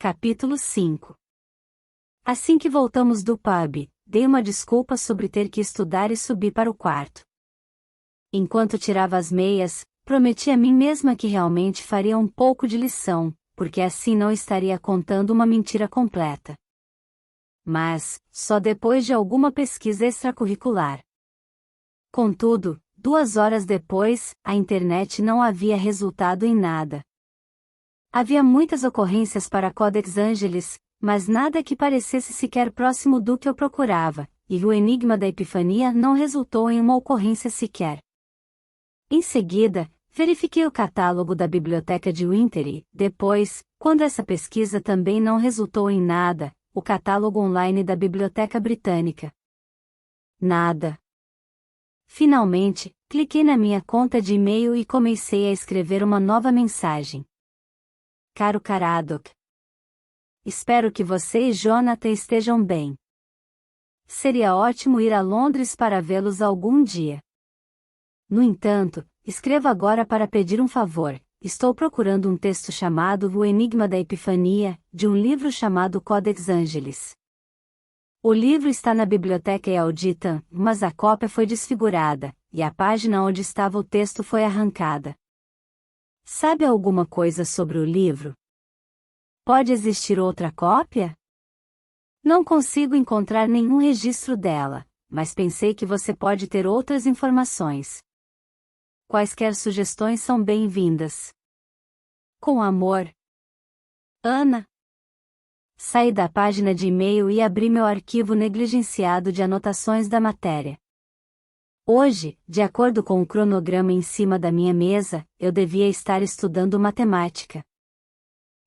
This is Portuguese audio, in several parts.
Capítulo 5. Assim que voltamos do pub, dei uma desculpa sobre ter que estudar e subi para o quarto. Enquanto tirava as meias, prometi a mim mesma que realmente faria um pouco de lição, porque assim não estaria contando uma mentira completa. Mas, só depois de alguma pesquisa extracurricular. Contudo, 2 horas depois, a internet não havia resultado em nada. Havia muitas ocorrências para Codex Angelis, mas nada que parecesse sequer próximo do que eu procurava, e o enigma da Epifania não resultou em uma ocorrência sequer. Em seguida, verifiquei o catálogo da biblioteca de Winter e, depois, quando essa pesquisa também não resultou em nada, o catálogo online da Biblioteca Britânica. Nada. Finalmente, cliquei na minha conta de e-mail e comecei a escrever uma nova mensagem. Caro Caradoc, espero que você e Jonathan estejam bem. Seria ótimo ir a Londres para vê-los algum dia. No entanto, escrevo agora para pedir um favor. Estou procurando um texto chamado O Enigma da Epifania, de um livro chamado Codex Angelis. O livro está na biblioteca Eauditan, mas a cópia foi desfigurada, e a página onde estava o texto foi arrancada. Sabe alguma coisa sobre o livro? Pode existir outra cópia? Não consigo encontrar nenhum registro dela, mas pensei que você pode ter outras informações. Quaisquer sugestões são bem-vindas. Com amor. Ana. Saí da página de e-mail e abri meu arquivo negligenciado de anotações da matéria. Hoje, de acordo com o cronograma em cima da minha mesa, eu devia estar estudando matemática.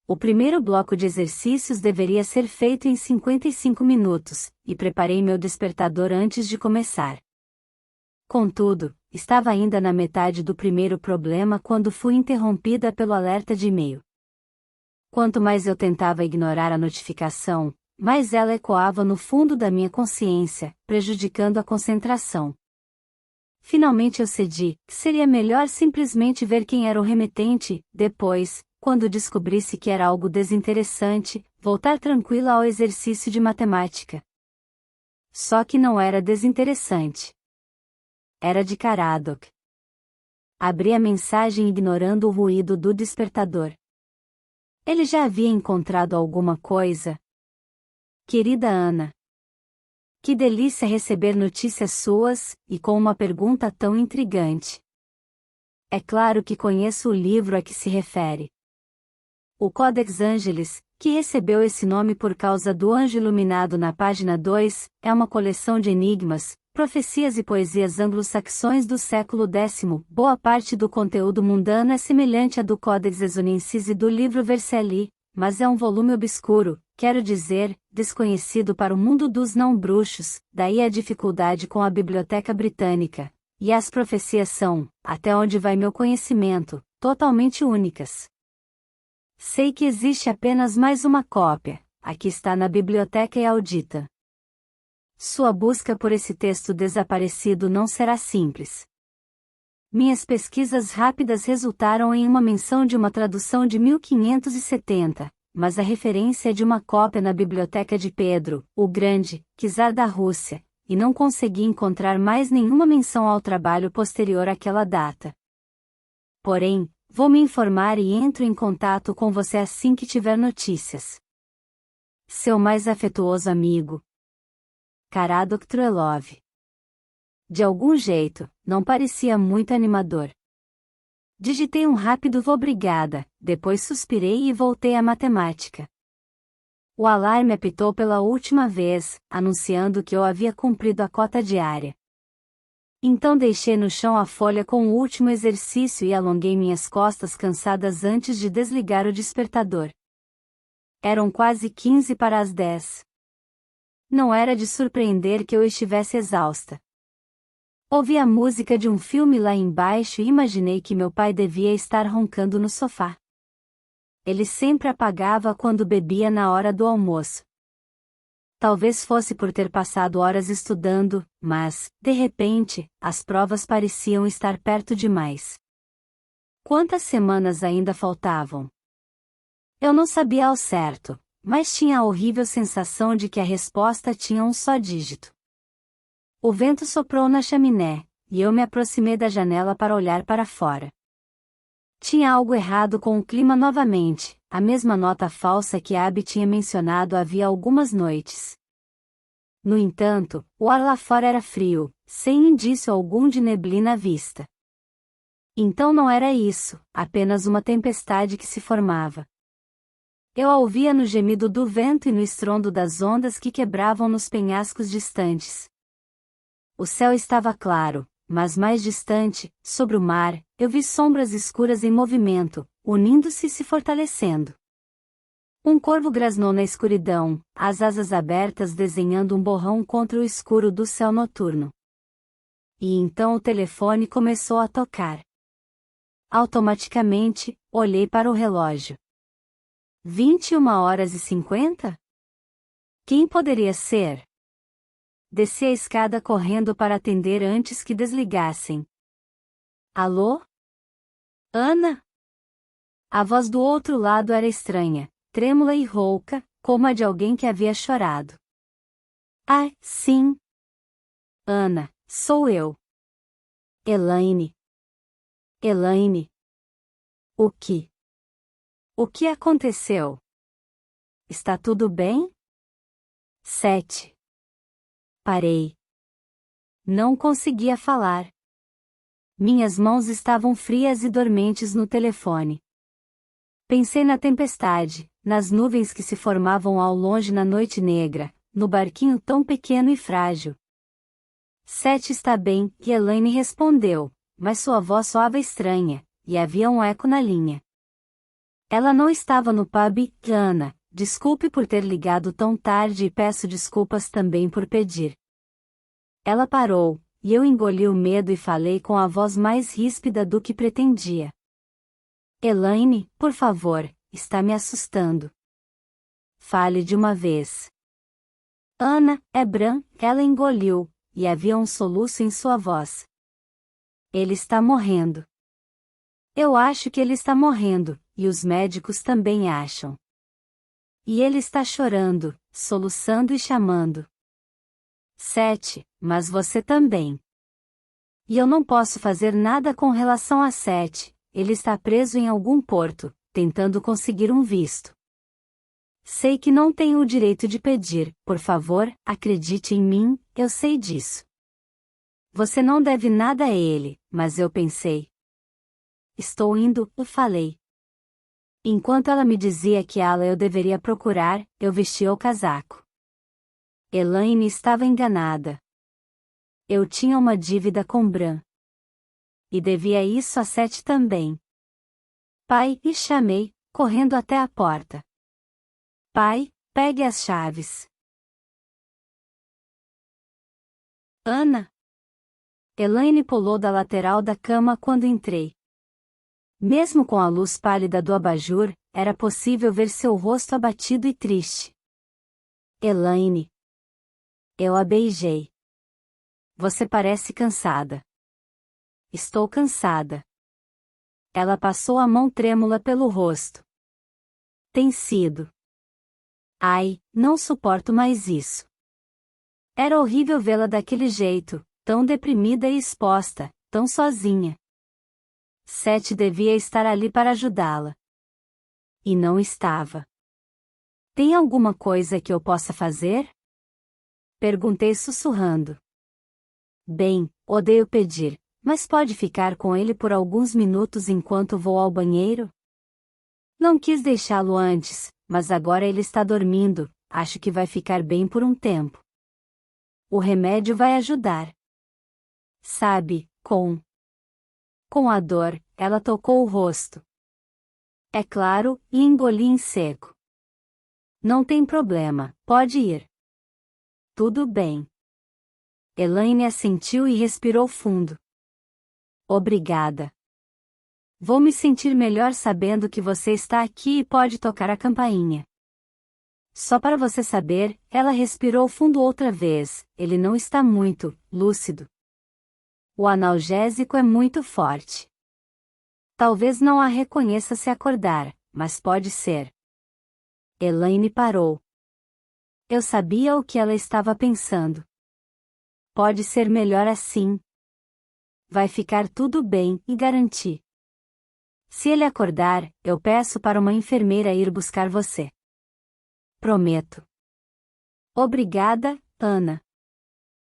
O primeiro bloco de exercícios deveria ser feito em 55 minutos, e preparei meu despertador antes de começar. Contudo, estava ainda na metade do primeiro problema quando fui interrompida pelo alerta de e-mail. Quanto mais eu tentava ignorar a notificação, mais ela ecoava no fundo da minha consciência, prejudicando a concentração. Finalmente eu cedi, que seria melhor simplesmente ver quem era o remetente, depois, quando descobrisse que era algo desinteressante, voltar tranquila ao exercício de matemática. Só que não era desinteressante. Era de Caradoc. Abri a mensagem ignorando o ruído do despertador. Ele já havia encontrado alguma coisa? Querida Ana. Que delícia receber notícias suas, e com uma pergunta tão intrigante. É claro que conheço o livro a que se refere. O Codex Angelis, que recebeu esse nome por causa do anjo iluminado na página 2, é uma coleção de enigmas, profecias e poesias anglo-saxões do século X. Boa parte do conteúdo mundano é semelhante à do Codex Esonensis e do livro Vercelli, mas é um volume obscuro, quero dizer, desconhecido para o mundo dos não-bruxos, daí a dificuldade com a Biblioteca Britânica. E as profecias são, até onde vai meu conhecimento, totalmente únicas. Sei que existe apenas mais uma cópia, a que está na Biblioteca Eauditan. Sua busca por esse texto desaparecido não será simples. Minhas pesquisas rápidas resultaram em uma menção de uma tradução de 1570, mas a referência é de uma cópia na biblioteca de Pedro, o Grande, czar da Rússia, e não consegui encontrar mais nenhuma menção ao trabalho posterior àquela data. Porém, vou me informar e entro em contato com você assim que tiver notícias. Seu mais afetuoso amigo, Caradoc Truelove. De algum jeito, não parecia muito animador. Digitei um rápido obrigada, depois suspirei e voltei à matemática. O alarme apitou pela última vez, anunciando que eu havia cumprido a cota diária. Então deixei no chão a folha com o último exercício e alonguei minhas costas cansadas antes de desligar o despertador. Eram quase 15 para as 10. Não era de surpreender que eu estivesse exausta. Ouvi a música de um filme lá embaixo e imaginei que meu pai devia estar roncando no sofá. Ele sempre apagava quando bebia na hora do almoço. Talvez fosse por ter passado horas estudando, mas, de repente, as provas pareciam estar perto demais. Quantas semanas ainda faltavam? Eu não sabia ao certo, mas tinha a horrível sensação de que a resposta tinha um só dígito. O vento soprou na chaminé, e eu me aproximei da janela para olhar para fora. Tinha algo errado com o clima novamente, a mesma nota falsa que Abby tinha mencionado havia algumas noites. No entanto, o ar lá fora era frio, sem indício algum de neblina à vista. Então não era isso, apenas uma tempestade que se formava. Eu a ouvia no gemido do vento e no estrondo das ondas que quebravam nos penhascos distantes. O céu estava claro, mas mais distante, sobre o mar, eu vi sombras escuras em movimento, unindo-se e se fortalecendo. Um corvo grasnou na escuridão, as asas abertas desenhando um borrão contra o escuro do céu noturno. E então o telefone começou a tocar. Automaticamente, olhei para o relógio. 21h50? Quem poderia ser? Desci a escada correndo para atender antes que desligassem. Alô? Ana? A voz do outro lado era estranha, trêmula e rouca, como a de alguém que havia chorado. Ah, sim. Ana, sou eu. Elaine. Elaine. O que? O que aconteceu? Está tudo bem? 7. Parei. Não conseguia falar. Minhas mãos estavam frias e dormentes no telefone. Pensei na tempestade, nas nuvens que se formavam ao longe na noite negra, no barquinho tão pequeno e frágil. 7 está bem, e Elaine respondeu, mas sua voz soava estranha, e havia um eco na linha. Ela não estava no pub, Ana. Desculpe por ter ligado tão tarde e peço desculpas também por pedir. Ela parou, e eu engoli o medo e falei com a voz mais ríspida do que pretendia. Elaine, por favor, está me assustando. Fale de uma vez. Ana, é Bran, ela engoliu, e havia um soluço em sua voz. Ele está morrendo. Eu acho que ele está morrendo, e os médicos também acham. E ele está chorando, soluçando e chamando. 7, mas você também. E eu não posso fazer nada com relação a 7, ele está preso em algum porto, tentando conseguir um visto. Sei que não tenho o direito de pedir, por favor, acredite em mim, eu sei disso. Você não deve nada a ele, mas eu pensei. Estou indo, eu falei. Enquanto ela me dizia que ala eu deveria procurar, eu vestia o casaco. Elaine estava enganada. Eu tinha uma dívida com Bran. E devia isso a 7 também. Pai, e chamei, correndo até a porta. Pai, pegue as chaves. Ana? Elaine pulou da lateral da cama quando entrei. Mesmo com a luz pálida do abajur, era possível ver seu rosto abatido e triste. Elaine. Eu a beijei. Você parece cansada. Estou cansada. Ela passou a mão trêmula pelo rosto. Tem sido. Ai, não suporto mais isso. Era horrível vê-la daquele jeito, tão deprimida e exposta, tão sozinha. 7 devia estar ali para ajudá-la. E não estava. Tem alguma coisa que eu possa fazer? Perguntei sussurrando. Bem, odeio pedir, mas pode ficar com ele por alguns minutos enquanto vou ao banheiro? Não quis deixá-lo antes, mas agora ele está dormindo, acho que vai ficar bem por um tempo. O remédio vai ajudar. Sabe, com a dor, ela tocou o rosto. É claro, e engoli em seco. Não tem problema, pode ir. Tudo bem. Elaine assentiu e respirou fundo. Obrigada. Vou me sentir melhor sabendo que você está aqui e pode tocar a campainha. Só para você saber, ela respirou fundo outra vez, ele não está muito lúcido. O analgésico é muito forte. Talvez não a reconheça se acordar, mas pode ser. Elaine parou. Eu sabia o que ela estava pensando. Pode ser melhor assim. Vai ficar tudo bem, e garanti. Se ele acordar, eu peço para uma enfermeira ir buscar você. Prometo. Obrigada, Ana.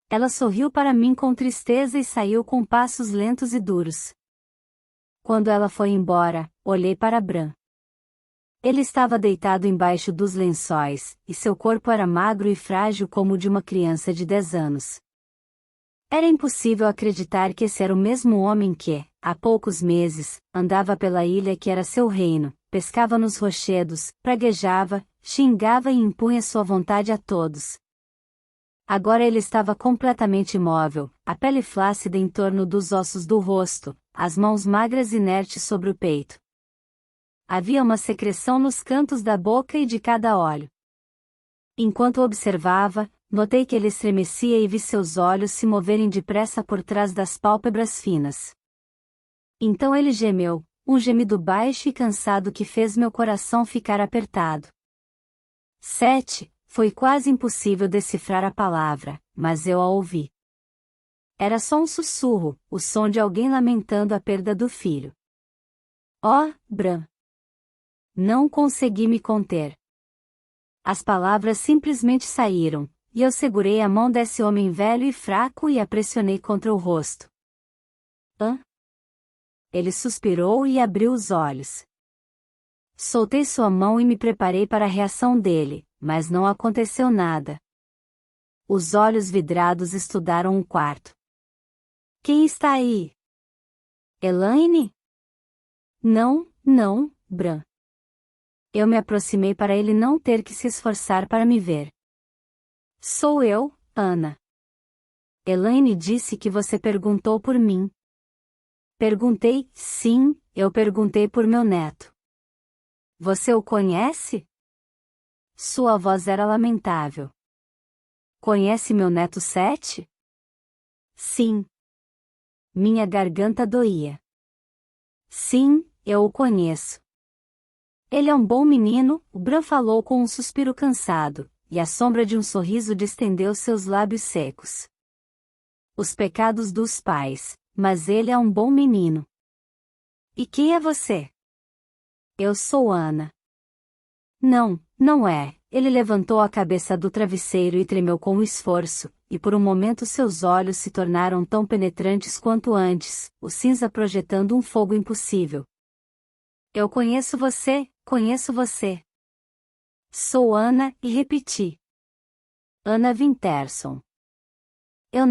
Ela sorriu para mim com tristeza e saiu com passos lentos e duros. Quando ela foi embora, olhei para Bran. Ele estava deitado embaixo dos lençóis, e seu corpo era magro e frágil como o de uma criança de 10 anos. Era impossível acreditar que esse era o mesmo homem que, há poucos meses, andava pela ilha que era seu reino, pescava nos rochedos, praguejava, xingava e impunha sua vontade a todos. Agora ele estava completamente imóvel, a pele flácida em torno dos ossos do rosto, as mãos magras inertes sobre o peito. Havia uma secreção nos cantos da boca e de cada olho. Enquanto observava, notei que ele estremecia e vi seus olhos se moverem depressa por trás das pálpebras finas. Então ele gemeu, um gemido baixo e cansado que fez meu coração ficar apertado. 7. Foi quase impossível decifrar a palavra, mas eu a ouvi. Era só um sussurro, o som de alguém lamentando a perda do filho. Oh, Bran! Não consegui me conter. As palavras simplesmente saíram, e eu segurei a mão desse homem velho e fraco e a pressionei contra o rosto. Hã? Ele suspirou e abriu os olhos. Soltei sua mão e me preparei para a reação dele, mas não aconteceu nada. Os olhos vidrados estudaram o quarto. Quem está aí? Elaine? Não, não, Bran. Eu me aproximei para ele não ter que se esforçar para me ver. Sou eu, Ana. Elaine disse que você perguntou por mim. Perguntei, sim, eu perguntei por meu neto. Você o conhece? Sua voz era lamentável. Conhece meu neto Seth? Sim. Minha garganta doía. Sim, eu o conheço. Ele é um bom menino, o Bran falou com um suspiro cansado, e a sombra de um sorriso distendeu seus lábios secos. Os pecados dos pais, mas ele é um bom menino. E quem é você? Eu sou Ana. Não, não é. Ele levantou a cabeça do travesseiro e tremeu com esforço, e por um momento seus olhos se tornaram tão penetrantes quanto antes, o cinza projetando um fogo impossível. Eu conheço você, conheço você. Sou Ana, e repeti. Ana Winterson. Eu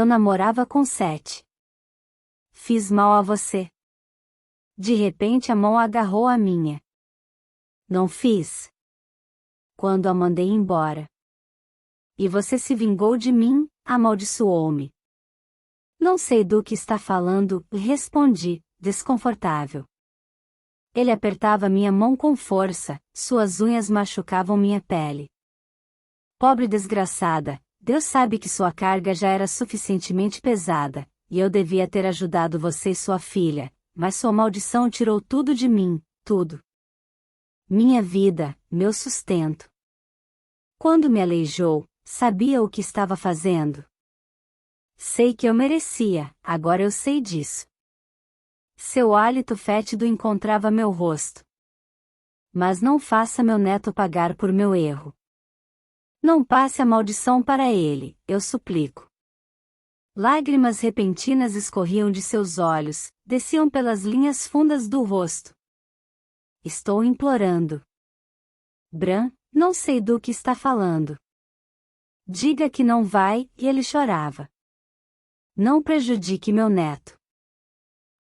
namorava com Seth. Fiz mal a você. De repente a mão agarrou a minha. Não fiz. Quando a mandei embora. E você se vingou de mim, amaldiçoou-me. Não sei do que está falando, respondi, desconfortável. Ele apertava minha mão com força, suas unhas machucavam minha pele. Pobre desgraçada, Deus sabe que sua carga já era suficientemente pesada, e eu devia ter ajudado você e sua filha, mas sua maldição tirou tudo de mim, tudo. Minha vida, meu sustento. Quando me aleijou, sabia o que estava fazendo? Sei que eu merecia, agora eu sei disso. Seu hálito fétido encontrava meu rosto. Mas não faça meu neto pagar por meu erro. Não passe a maldição para ele, eu suplico. Lágrimas repentinas escorriam de seus olhos, desciam pelas linhas fundas do rosto. Estou implorando. Bran, não sei do que está falando. Diga que não vai, e ele chorava. Não prejudique meu neto.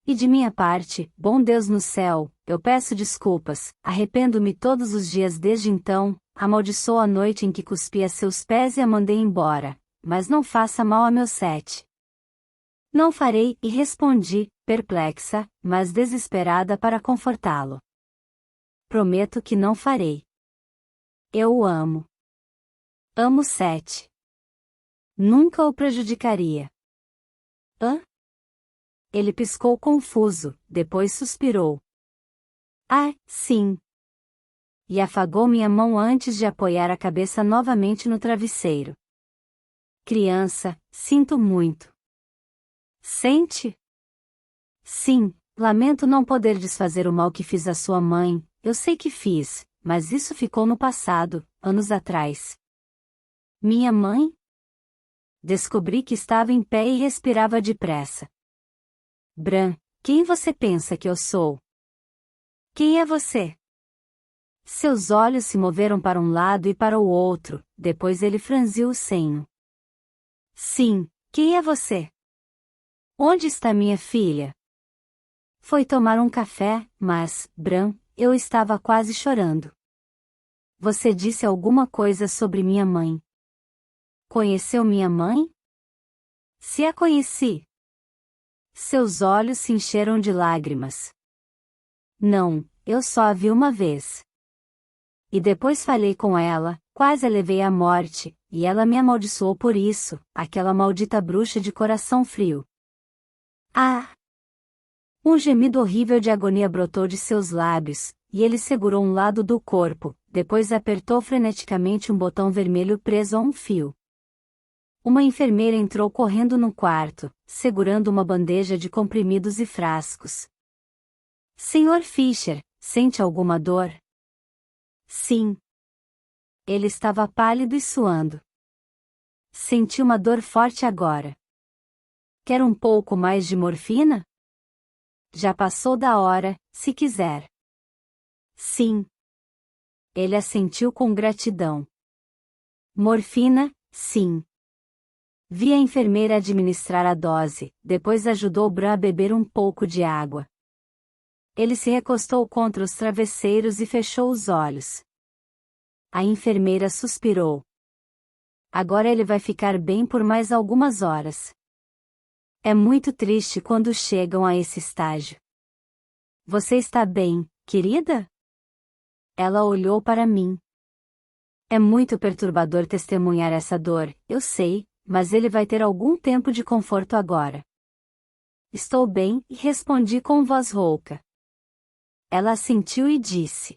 E de minha parte, bom Deus no céu, eu peço desculpas, arrependo-me todos os dias desde então, amaldiçoo a noite em que cuspi a seus pés e a mandei embora, mas não faça mal a meu Seth. Não farei, e respondi, perplexa, mas desesperada para confortá-lo. Prometo que não farei. Eu o amo. Amo Seth. Nunca o prejudicaria. Hã? Ele piscou confuso, depois suspirou. Ah, sim. e afagou minha mão antes de apoiar a cabeça novamente no travesseiro. Criança, sinto muito. Sente? Sim, lamento não poder desfazer o mal que fiz à sua mãe, eu sei que fiz, mas isso ficou no passado, anos atrás. Minha mãe? Descobri que estava em pé e respirava depressa. Bran, quem você pensa que eu sou? Quem é você? Seus olhos se moveram para um lado e para o outro, depois ele franziu o senho. Sim, quem é você? Onde está minha filha? Foi tomar um café, mas, Bran, eu estava quase chorando. Você disse alguma coisa sobre minha mãe. Conheceu minha mãe? Se a conheci. Seus olhos se encheram de lágrimas. Não, eu só a vi uma vez. E depois falei com ela, quase a levei à morte, e ela me amaldiçoou por isso, aquela maldita bruxa de coração frio. Ah! Um gemido horrível de agonia brotou de seus lábios, e ele segurou um lado do corpo, depois apertou freneticamente um botão vermelho preso a um fio. Uma enfermeira entrou correndo no quarto, segurando uma bandeja de comprimidos e frascos. Senhor Fisher, sente alguma dor? Sim. Ele estava pálido e suando. Senti uma dor forte agora. Quer um pouco mais de morfina? Já passou da hora, se quiser. Sim. Ele assentiu com gratidão. Morfina, sim. Vi a enfermeira administrar a dose, depois ajudou Bran a beber um pouco de água. Ele se recostou contra os travesseiros e fechou os olhos. A enfermeira suspirou. Agora ele vai ficar bem por mais algumas horas. É muito triste quando chegam a esse estágio. Você está bem, querida? Ela olhou para mim. É muito perturbador testemunhar essa dor, eu sei, mas ele vai ter algum tempo de conforto agora. Estou bem, respondi com voz rouca. Ela assentiu e disse.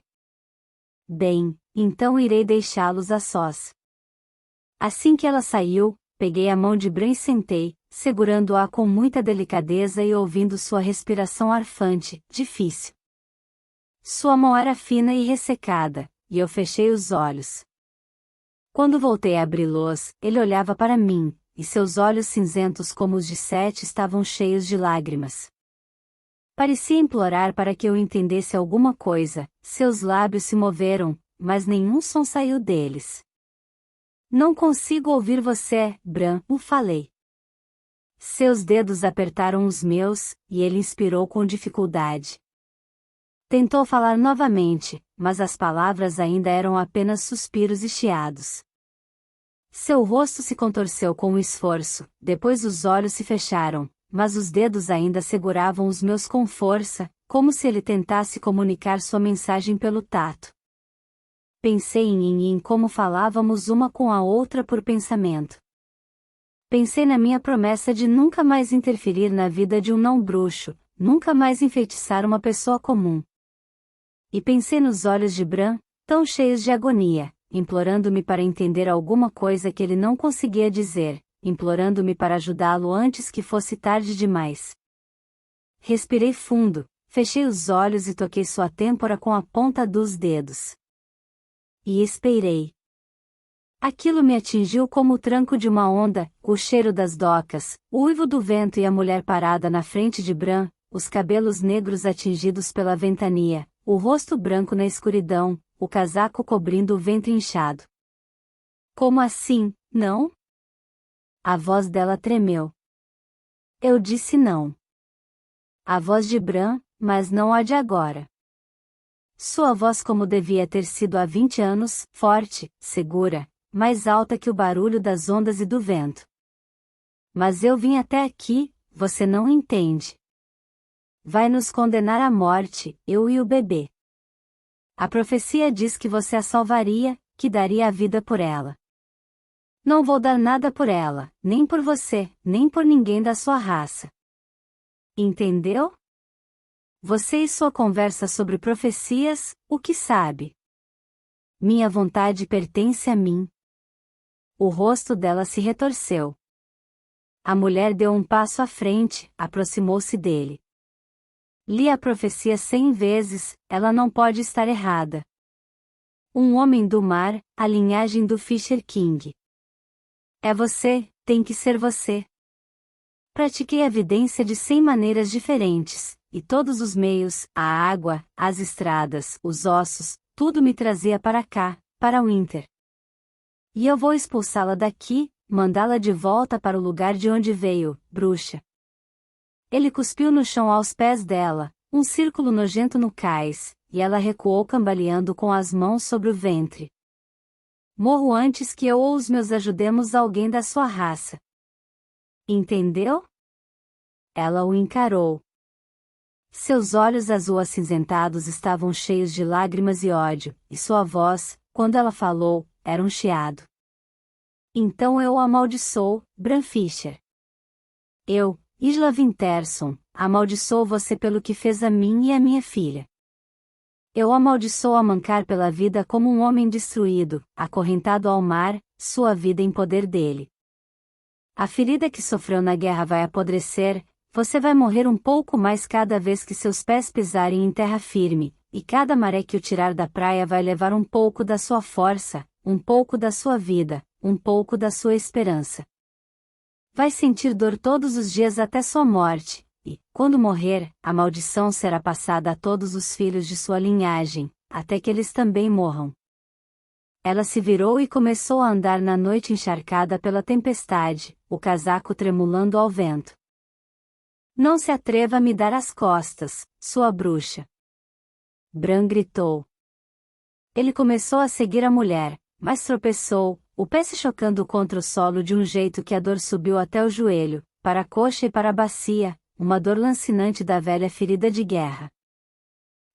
Bem, então irei deixá-los a sós. Assim que ela saiu, peguei a mão de Bran e sentei, segurando-a com muita delicadeza e ouvindo sua respiração arfante, difícil. Sua mão era fina e ressecada, e eu fechei os olhos. Quando voltei a abri-los, ele olhava para mim, e seus olhos cinzentos como os de Sete estavam cheios de lágrimas. Parecia implorar para que eu entendesse alguma coisa, seus lábios se moveram, mas nenhum som saiu deles. Não consigo ouvir você, Bran, falei. Seus dedos apertaram os meus, e ele inspirou com dificuldade. Tentou falar novamente, mas as palavras ainda eram apenas suspiros e chiados. Seu rosto se contorceu com um esforço, depois os olhos se fecharam, mas os dedos ainda seguravam os meus com força, como se ele tentasse comunicar sua mensagem pelo tato. Pensei em como falávamos uma com a outra por pensamento. Pensei na minha promessa de nunca mais interferir na vida de um não-bruxo, nunca mais enfeitiçar uma pessoa comum. E pensei nos olhos de Bran, tão cheios de agonia, implorando-me para entender alguma coisa que ele não conseguia dizer, implorando-me para ajudá-lo antes que fosse tarde demais. Respirei fundo, fechei os olhos e toquei sua têmpora com a ponta dos dedos. E esperei. Aquilo me atingiu como o tranco de uma onda, o cheiro das docas, o uivo do vento e a mulher parada na frente de Bran, os cabelos negros atingidos pela ventania, o rosto branco na escuridão, o casaco cobrindo o ventre inchado. Como assim, não? A voz dela tremeu. Eu disse não. A voz de Bran, mas não a de agora. Sua voz como devia ter sido há 20 anos, forte, segura, mais alta que o barulho das ondas e do vento. Mas eu vim até aqui, você não entende. Vai nos condenar à morte, eu e o bebê. A profecia diz que você a salvaria, que daria a vida por ela. Não vou dar nada por ela, nem por você, nem por ninguém da sua raça. Entendeu? Você e sua conversa sobre profecias, o que sabe? minha vontade pertence a mim. O rosto dela se retorceu. A mulher deu um passo à frente, aproximou-se dele. Li a profecia 100 vezes, ela não pode estar errada. Um homem do mar, a linhagem do Fisher King. É você, tem que ser você. Pratiquei a vidência de 100 maneiras diferentes, e todos os meios, a água, as estradas, os ossos, tudo me trazia para cá, para Winter. E eu vou expulsá-la daqui, mandá-la de volta para o lugar de onde veio, bruxa. Ele cuspiu no chão aos pés dela, um círculo nojento no cais, e ela recuou cambaleando com as mãos sobre o ventre. Morro antes que eu ou os meus ajudemos alguém da sua raça. Entendeu? Ela o encarou. Seus olhos azul acinzentados estavam cheios de lágrimas e ódio, e sua voz, quando ela falou, era um chiado. Então eu o amaldiçoo, Bran Fisher. Eu, Isla Winterson, amaldiçoo você pelo que fez a mim e a minha filha. Eu o amaldiçoo a mancar pela vida como um homem destruído, acorrentado ao mar, sua vida em poder dele. A ferida que sofreu na guerra vai apodrecer, você vai morrer um pouco mais cada vez que seus pés pisarem em terra firme, e cada maré que o tirar da praia vai levar um pouco da sua força, um pouco da sua vida, um pouco da sua esperança. Vai sentir dor todos os dias até sua morte, e, quando morrer, a maldição será passada a todos os filhos de sua linhagem, até que eles também morram. Ela se virou e começou a andar na noite encharcada pela tempestade, o casaco tremulando ao vento. Não se atreva a me dar as costas, sua bruxa! Bran gritou. Ele começou a seguir a mulher, mas tropeçou, o pé se chocando contra o solo de um jeito que a dor subiu até o joelho, para a coxa e para a bacia, uma dor lancinante da velha ferida de guerra.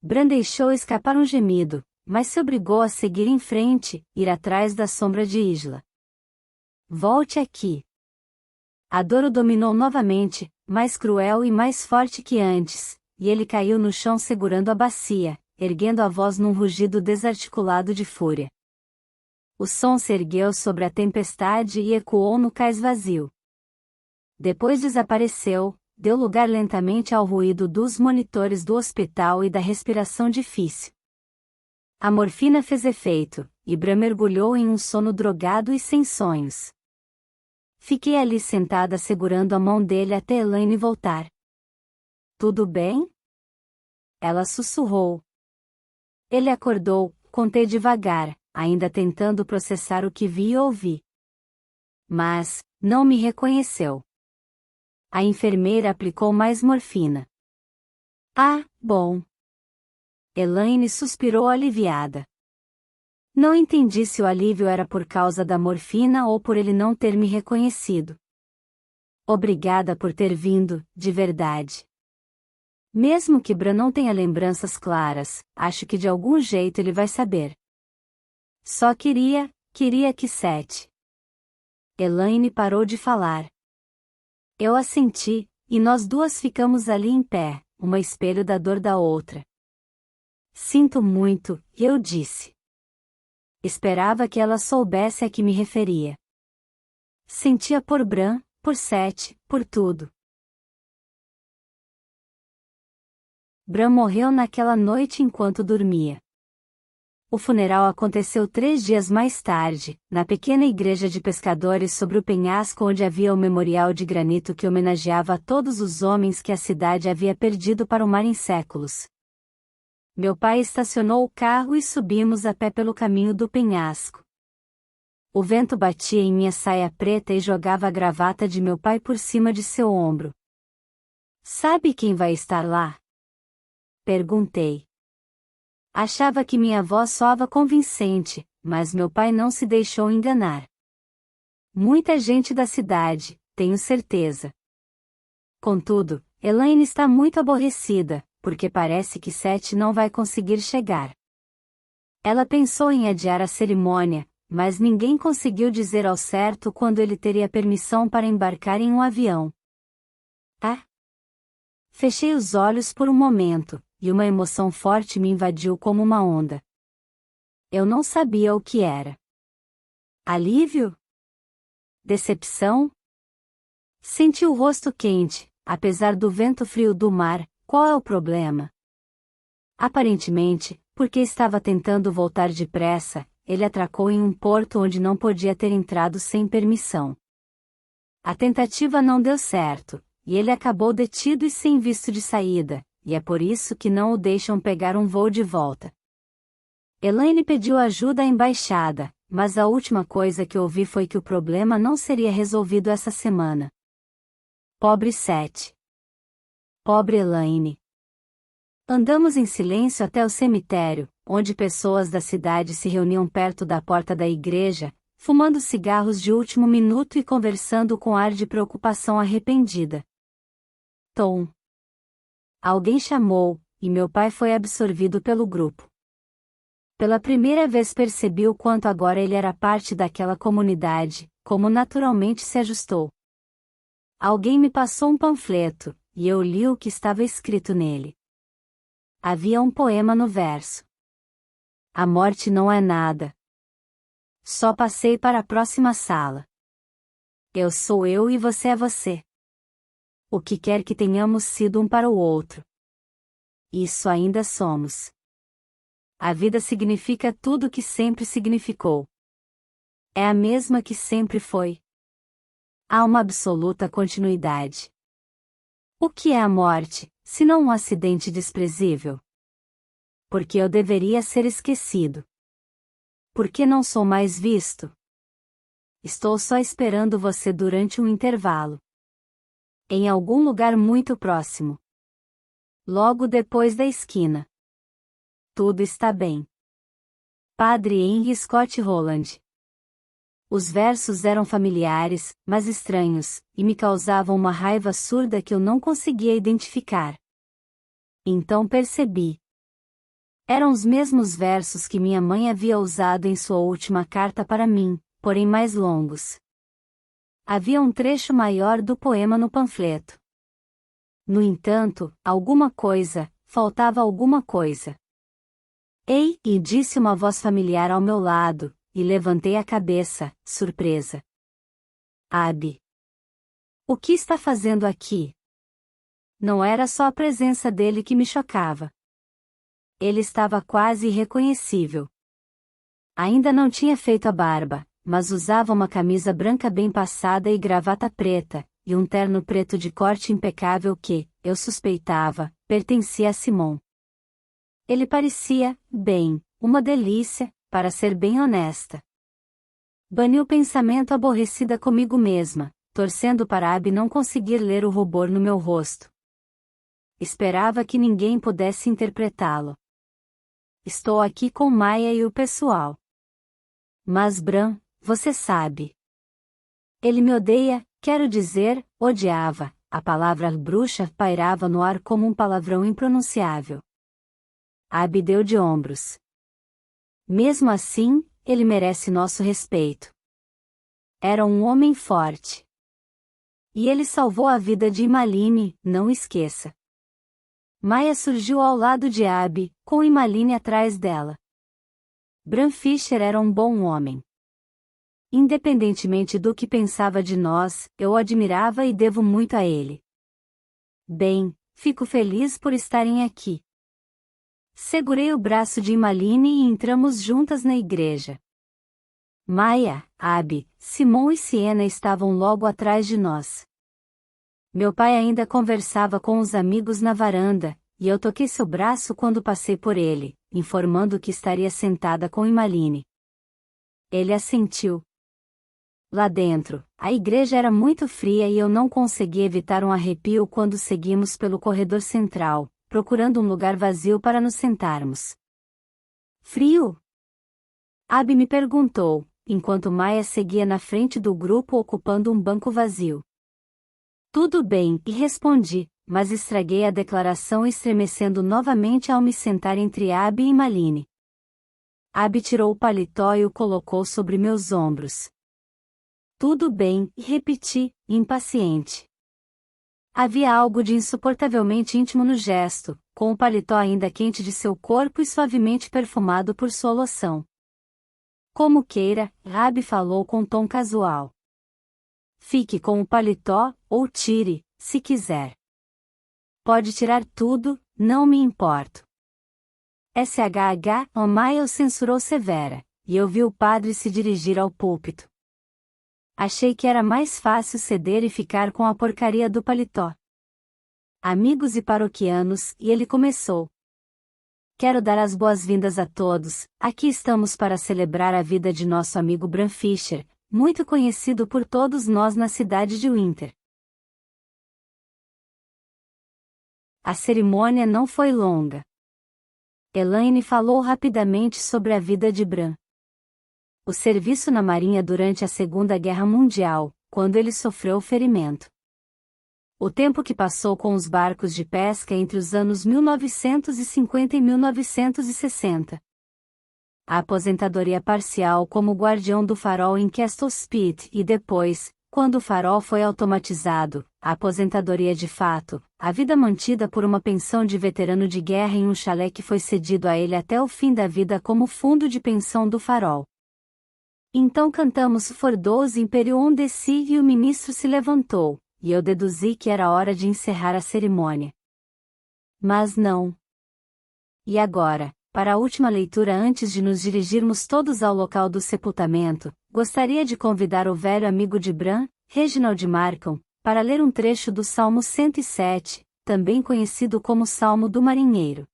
Bran deixou escapar um gemido, mas se obrigou a seguir em frente, ir atrás da sombra de Isla. Volte aqui. A dor o dominou novamente, mais cruel e mais forte que antes, e ele caiu no chão segurando a bacia, erguendo a voz num rugido desarticulado de fúria. O som se ergueu sobre a tempestade e ecoou no cais vazio. Depois desapareceu, deu lugar lentamente ao ruído dos monitores do hospital e da respiração difícil. A morfina fez efeito, e Bran mergulhou em um sono drogado e sem sonhos. Fiquei ali sentada segurando a mão dele até Elaine voltar. Tudo bem? Ela sussurrou. Ele acordou, contei devagar, ainda tentando processar o que vi e ouvi. Mas, não me reconheceu. A enfermeira aplicou mais morfina. Ah, bom. Elaine suspirou aliviada. Não entendi se o alívio era por causa da morfina ou por ele não ter me reconhecido. Obrigada por ter vindo, de verdade. Mesmo que Bran não tenha lembranças claras, acho que de algum jeito ele vai saber. Só queria que Seth. Elaine parou de falar. Eu assenti, e nós duas ficamos ali em pé, uma espelho da dor da outra. Sinto muito, eu disse. Esperava que ela soubesse a que me referia. Sentia por Bran, por Seth, por tudo. Bran morreu naquela noite enquanto dormia. O funeral aconteceu 3 dias mais tarde, na pequena igreja de pescadores sobre o penhasco onde havia o memorial de granito que homenageava a todos os homens que a cidade havia perdido para o mar em séculos. Meu pai estacionou o carro e subimos a pé pelo caminho do penhasco. O vento batia em minha saia preta e jogava a gravata de meu pai por cima de seu ombro. Sabe quem vai estar lá? Perguntei. Achava que minha voz soava convincente, mas meu pai não se deixou enganar. Muita gente da cidade, tenho certeza. Contudo, Elaine está muito aborrecida, porque parece que Seth não vai conseguir chegar. Ela pensou em adiar a cerimônia, mas ninguém conseguiu dizer ao certo quando ele teria permissão para embarcar em um avião. Ah! Fechei os olhos por um momento, e uma emoção forte me invadiu como uma onda. Eu não sabia o que era. Alívio? Decepção? Senti o rosto quente, apesar do vento frio do mar. Qual é o problema? Aparentemente, porque estava tentando voltar depressa, ele atracou em um porto onde não podia ter entrado sem permissão. A tentativa não deu certo, e ele acabou detido e sem visto de saída, e é por isso que não o deixam pegar um voo de volta. Elaine pediu ajuda à embaixada, mas a última coisa que ouvi foi que o problema não seria resolvido essa semana. Pobre Seth. Pobre Elaine. Andamos em silêncio até o cemitério, onde pessoas da cidade se reuniam perto da porta da igreja, fumando cigarros de último minuto e conversando com ar de preocupação arrependida. Tom. Alguém chamou, e meu pai foi absorvido pelo grupo. Pela primeira vez percebi o quanto agora ele era parte daquela comunidade, como naturalmente se ajustou. Alguém me passou um panfleto, e eu li o que estava escrito nele. Havia um poema no verso. A morte não é nada. Só passei para a próxima sala. Eu sou eu e você é você. O que quer que tenhamos sido um para o outro. Isso ainda somos. A vida significa tudo o que sempre significou. É a mesma que sempre foi. Há uma absoluta continuidade. O que é a morte, se não um acidente desprezível? Porque eu deveria ser esquecido. Porque não sou mais visto? Estou só esperando você durante um intervalo. Em algum lugar muito próximo. Logo depois da esquina. Tudo está bem. Padre Henry Scott Holland. Os versos eram familiares, mas estranhos, e me causavam uma raiva surda que eu não conseguia identificar. Então percebi. Eram os mesmos versos que minha mãe havia usado em sua última carta para mim, porém mais longos. Havia um trecho maior do poema no panfleto. No entanto, faltava alguma coisa. Ei, e disse uma voz familiar ao meu lado, e levantei a cabeça, surpresa. Abby. O que está fazendo aqui? Não era só a presença dele que me chocava. Ele estava quase irreconhecível. Ainda não tinha feito a barba, mas usava uma camisa branca bem passada e gravata preta, e um terno preto de corte impecável que, eu suspeitava, pertencia a Simon. Ele parecia, bem, uma delícia, para ser bem honesta. Bani o pensamento aborrecida comigo mesma, torcendo para Abby não conseguir ler o rubor no meu rosto. Esperava que ninguém pudesse interpretá-lo. Estou aqui com Maya e o pessoal. Mas Bran, você sabe. Ele me odeia, quero dizer, odiava, a palavra bruxa pairava no ar como um palavrão impronunciável. Abby deu de ombros. Mesmo assim, ele merece nosso respeito. Era um homem forte. E ele salvou a vida de Imaline, não esqueça. Maya surgiu ao lado de Abby, com Imaline atrás dela. Bran Fischer era um bom homem. Independentemente do que pensava de nós, eu o admirava e devo muito a ele. Bem, fico feliz por estarem aqui. Segurei o braço de Imaline e entramos juntas na igreja. Maya, Abby, Simon e Siena estavam logo atrás de nós. Meu pai ainda conversava com os amigos na varanda, e eu toquei seu braço quando passei por ele, informando que estaria sentada com Imaline. Ele assentiu. Lá dentro, a igreja era muito fria e eu não consegui evitar um arrepio quando seguimos pelo corredor central, procurando um lugar vazio para nos sentarmos. Frio? Abby me perguntou, enquanto Maya seguia na frente do grupo ocupando um banco vazio. Tudo bem, e respondi, mas estraguei a declaração estremecendo novamente ao me sentar entre Abby e Imaline. Abby tirou o paletó e o colocou sobre meus ombros. Tudo bem, e repeti, impaciente. Havia algo de insuportavelmente íntimo no gesto, com o paletó ainda quente de seu corpo e suavemente perfumado por sua loção. Como queira, Rabi falou com tom casual. Fique com o paletó, ou tire, se quiser. Pode tirar tudo, não me importo. SHH, Omael censurou severa, e eu vi o padre se dirigir ao púlpito. Achei que era mais fácil ceder e ficar com a porcaria do paletó. Amigos e paroquianos, e ele começou. Quero dar as boas-vindas a todos, aqui estamos para celebrar a vida de nosso amigo Bram Fischer, muito conhecido por todos nós na cidade de Winter. A cerimônia não foi longa. Elaine falou rapidamente sobre a vida de Bram. O serviço na Marinha durante a Segunda Guerra Mundial, quando ele sofreu ferimento. O tempo que passou com os barcos de pesca entre os anos 1950 e 1960. A aposentadoria parcial como guardião do farol em Castle Speed e depois, quando o farol foi automatizado, a aposentadoria de fato, a vida mantida por uma pensão de veterano de guerra em um chalé que foi cedido a ele até o fim da vida como fundo de pensão do farol. Então cantamos For those Imperial on the Sea e o ministro se levantou, e eu deduzi que era hora de encerrar a cerimônia. Mas não. E agora, para a última leitura antes de nos dirigirmos todos ao local do sepultamento, gostaria de convidar o velho amigo de Bram, Reginald Markham, para ler um trecho do Salmo 107, também conhecido como Salmo do Marinheiro.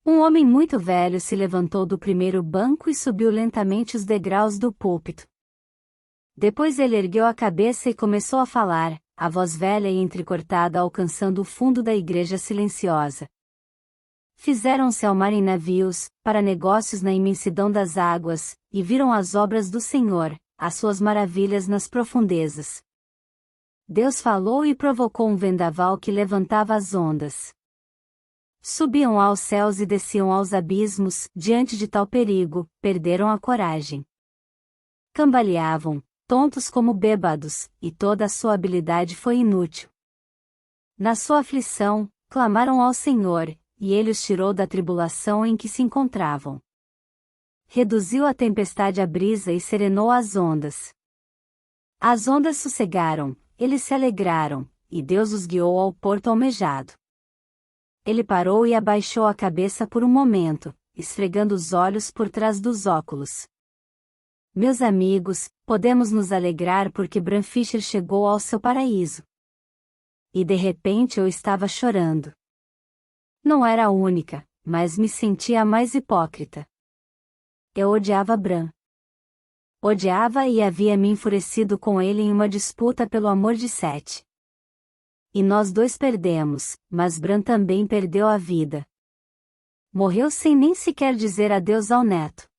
Um homem muito velho se levantou do primeiro banco e subiu lentamente os degraus do púlpito. Depois ele ergueu a cabeça e começou a falar, a voz velha e entrecortada alcançando o fundo da igreja silenciosa. Fizeram-se ao mar em navios, para negócios na imensidão das águas, e viram as obras do Senhor, as suas maravilhas nas profundezas. Deus falou e provocou um vendaval que levantava as ondas. Subiam aos céus e desciam aos abismos, diante de tal perigo, perderam a coragem. Cambaleavam, tontos como bêbados, e toda a sua habilidade foi inútil. Na sua aflição, clamaram ao Senhor, e ele os tirou da tribulação em que se encontravam. Reduziu a tempestade à brisa e serenou as ondas. As ondas sossegaram, eles se alegraram, e Deus os guiou ao porto almejado. Ele parou e abaixou a cabeça por um momento, esfregando os olhos por trás dos óculos. Meus amigos, podemos nos alegrar porque Bram Fischer chegou ao seu paraíso. E de repente eu estava chorando. Não era a única, mas me sentia a mais hipócrita. Eu odiava Bram. Odiava e havia me enfurecido com ele em uma disputa pelo amor de Seth. E nós dois perdemos, mas Bram também perdeu a vida. Morreu sem nem sequer dizer adeus ao neto.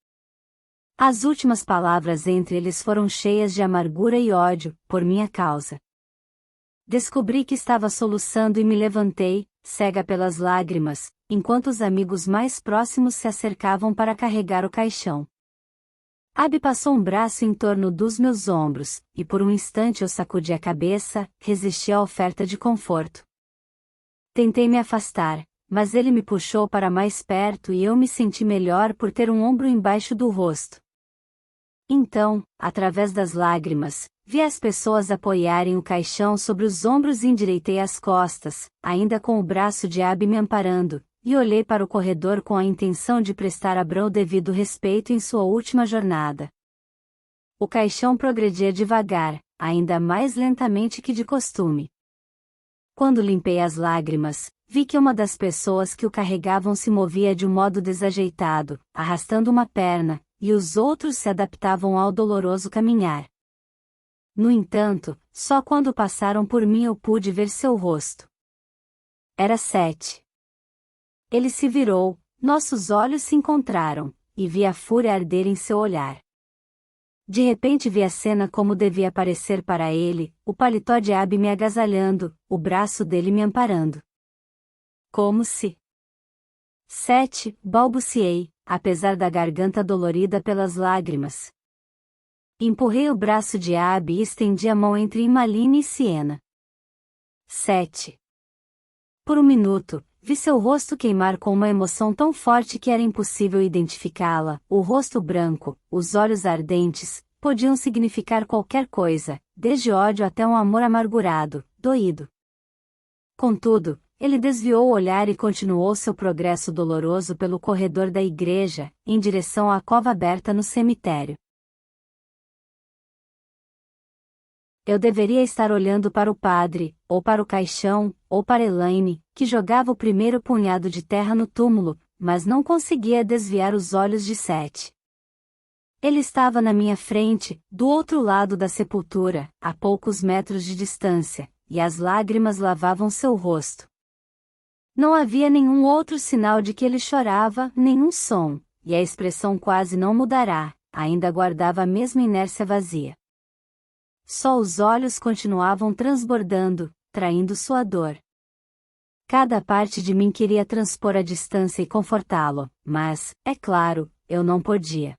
As últimas palavras entre eles foram cheias de amargura e ódio, por minha causa. Descobri que estava soluçando e me levantei, cega pelas lágrimas, enquanto os amigos mais próximos se acercavam para carregar o caixão. Abby passou um braço em torno dos meus ombros, e por um instante eu sacudi a cabeça, resisti à oferta de conforto. Tentei me afastar, mas ele me puxou para mais perto e eu me senti melhor por ter um ombro embaixo do rosto. Então, através das lágrimas, vi as pessoas apoiarem o caixão sobre os ombros e endireitei as costas, ainda com o braço de Abby me amparando, e olhei para o corredor com a intenção de prestar a Bram o devido respeito em sua última jornada. O caixão progredia devagar, ainda mais lentamente que de costume. Quando limpei as lágrimas, vi que uma das pessoas que o carregavam se movia de um modo desajeitado, arrastando uma perna, e os outros se adaptavam ao doloroso caminhar. No entanto, só quando passaram por mim eu pude ver seu rosto. Era Seth. Ele se virou, nossos olhos se encontraram, e vi a fúria arder em seu olhar. De repente vi a cena como devia parecer para ele, o paletó de Abby me agasalhando, o braço dele me amparando. Como se... Seth, balbuciei, apesar da garganta dolorida pelas lágrimas. Empurrei o braço de Abby e estendi a mão entre Emmeline e Siena. Seth. Por um minuto, vi seu rosto queimar com uma emoção tão forte que era impossível identificá-la. O rosto branco, os olhos ardentes, podiam significar qualquer coisa, desde ódio até um amor amargurado, doído. Contudo, ele desviou o olhar e continuou seu progresso doloroso pelo corredor da igreja, em direção à cova aberta no cemitério. Eu deveria estar olhando para o padre, ou para o caixão, ou para Elaine, que jogava o primeiro punhado de terra no túmulo, mas não conseguia desviar os olhos de Seth. Ele estava na minha frente, do outro lado da sepultura, a poucos metros de distância, e as lágrimas lavavam seu rosto. Não havia nenhum outro sinal de que ele chorava, nenhum som, e a expressão quase não mudará, ainda guardava a mesma inércia vazia. Só os olhos continuavam transbordando, traindo sua dor. Cada parte de mim queria transpor a distância e confortá-lo, mas, é claro, eu não podia.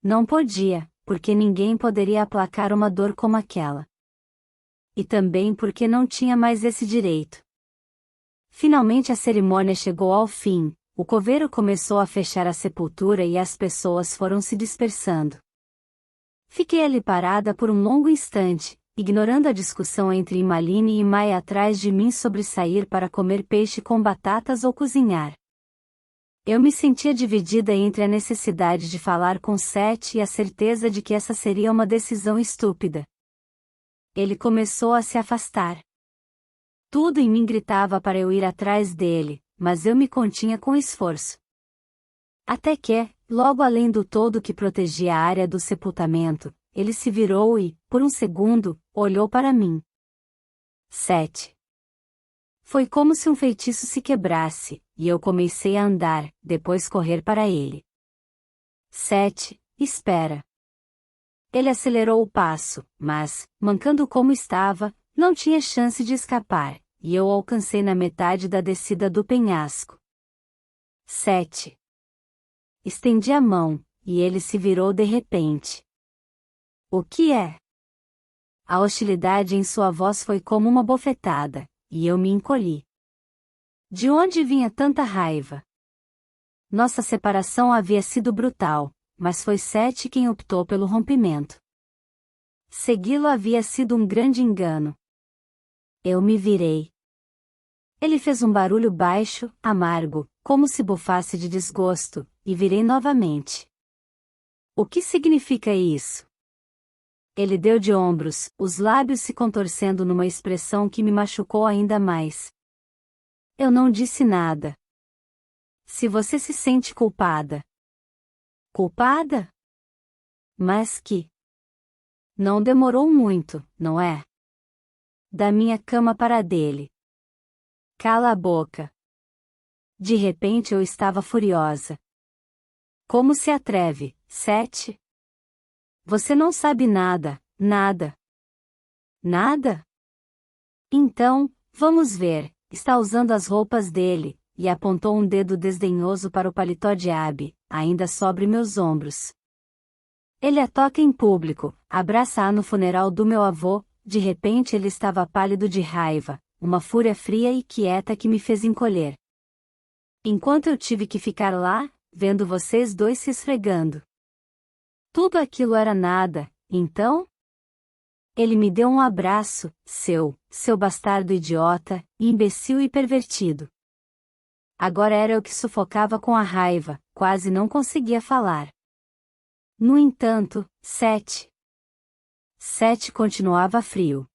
Não podia, porque ninguém poderia aplacar uma dor como aquela. E também porque não tinha mais esse direito. Finalmente a cerimônia chegou ao fim, o coveiro começou a fechar a sepultura e as pessoas foram se dispersando. Fiquei ali parada por um longo instante, ignorando a discussão entre Emmaline e Maya atrás de mim sobre sair para comer peixe com batatas ou cozinhar. Eu me sentia dividida entre a necessidade de falar com Seth e a certeza de que essa seria uma decisão estúpida. Ele começou a se afastar. Tudo em mim gritava para eu ir atrás dele, mas eu me continha com esforço. Até que, logo além do todo que protegia a área do sepultamento, ele se virou e, por um segundo, olhou para mim. Seth. Foi como se um feitiço se quebrasse, e eu comecei a andar, depois correr para ele. Seth, espera. Ele acelerou o passo, mas, mancando como estava, não tinha chance de escapar, e eu o alcancei na metade da descida do penhasco. Seth. Estendi a mão, e ele se virou de repente. O que é? A hostilidade em sua voz foi como uma bofetada, e eu me encolhi. De onde vinha tanta raiva? Nossa separação havia sido brutal, mas foi Seth quem optou pelo rompimento. Segui-lo havia sido um grande engano. Eu me virei. Ele fez um barulho baixo, amargo, como se bufasse de desgosto, e virei novamente. O que significa isso? Ele deu de ombros, os lábios se contorcendo numa expressão que me machucou ainda mais. Eu não disse nada. Se você se sente culpada. Culpada? Mas que? Não demorou muito, não é? Da minha cama para a dele. Cala a boca. De repente eu estava furiosa. Como se atreve, Seth? Você não sabe nada, nada. Nada? Então, vamos ver, está usando as roupas dele, e apontou um dedo desdenhoso para o paletó de Abby, ainda sobre meus ombros. Ele a toca em público, abraça-a no funeral do meu avô, de repente ele estava pálido de raiva, uma fúria fria e quieta que me fez encolher. Enquanto eu tive que ficar lá, vendo vocês dois se esfregando. Tudo aquilo era nada, então? Ele me deu um abraço, seu bastardo idiota, imbecil e pervertido. Agora era eu que sufocava com a raiva, quase não conseguia falar. No entanto, Seth continuava frio.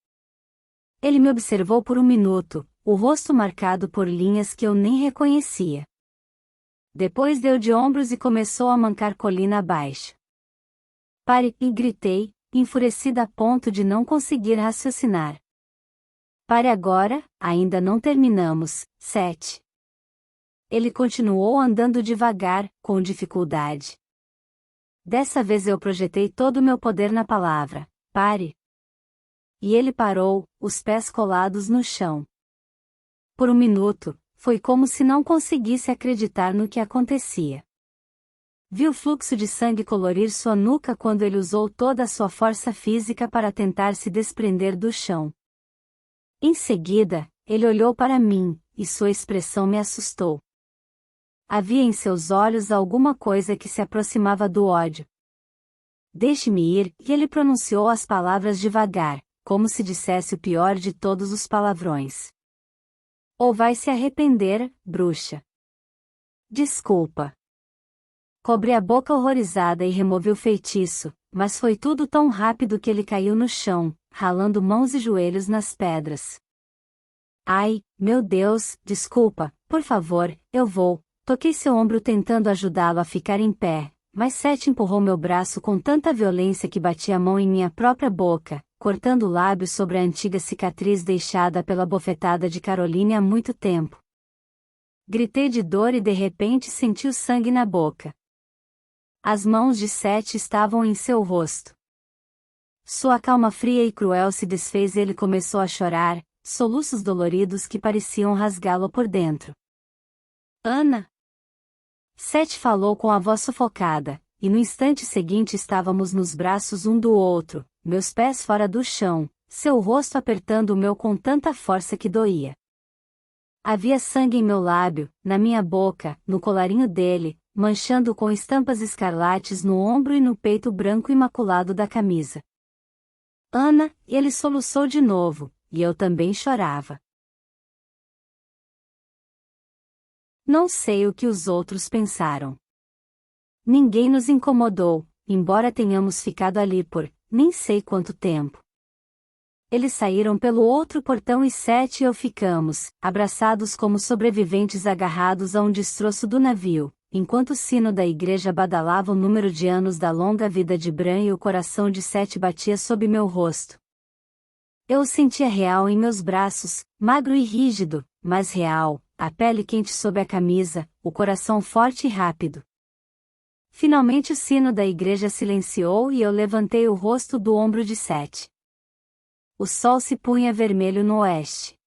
Ele me observou por um minuto, o rosto marcado por linhas que eu nem reconhecia. Depois deu de ombros e começou a mancar colina abaixo. Pare, e gritei, enfurecida a ponto de não conseguir raciocinar. Pare agora, ainda não terminamos, Seth. Ele continuou andando devagar, com dificuldade. Dessa vez eu projetei todo o meu poder na palavra, pare. E ele parou, os pés colados no chão. Por um minuto, foi como se não conseguisse acreditar no que acontecia. Vi o fluxo de sangue colorir sua nuca quando ele usou toda a sua força física para tentar se desprender do chão. Em seguida, ele olhou para mim, e sua expressão me assustou. Havia em seus olhos alguma coisa que se aproximava do ódio. Deixe-me ir, e ele pronunciou as palavras devagar, como se dissesse o pior de todos os palavrões. Ou vai se arrepender, bruxa. Desculpa. Cobri a boca horrorizada e removi o feitiço, mas foi tudo tão rápido que ele caiu no chão, ralando mãos e joelhos nas pedras. Ai, meu Deus, desculpa, por favor, eu vou. Toquei seu ombro tentando ajudá-lo a ficar em pé, mas Seth empurrou meu braço com tanta violência que bati a mão em minha própria boca, cortando o lábio sobre a antiga cicatriz deixada pela bofetada de Caroline há muito tempo. Gritei de dor e de repente senti o sangue na boca. As mãos de Seth estavam em seu rosto. Sua calma fria e cruel se desfez e ele começou a chorar, soluços doloridos que pareciam rasgá-lo por dentro. Ana! Seth falou com a voz sufocada, e no instante seguinte estávamos nos braços um do outro, meus pés fora do chão, seu rosto apertando o meu com tanta força que doía. Havia sangue em meu lábio, na minha boca, no colarinho dele, manchando com estampas escarlates no ombro e no peito branco imaculado da camisa. Ana, ele soluçou de novo, e eu também chorava. Não sei o que os outros pensaram. Ninguém nos incomodou, embora tenhamos ficado ali por, nem sei quanto tempo. Eles saíram pelo outro portão e Seth e eu ficamos, abraçados como sobreviventes agarrados a um destroço do navio, enquanto o sino da igreja badalava o número de anos da longa vida de Bran e o coração de Seth batia sob meu rosto. Eu o sentia real em meus braços, magro e rígido, mas real, a pele quente sob a camisa, o coração forte e rápido. Finalmente o sino da igreja silenciou e eu levantei o rosto do ombro de Seth. O sol se punha vermelho no oeste.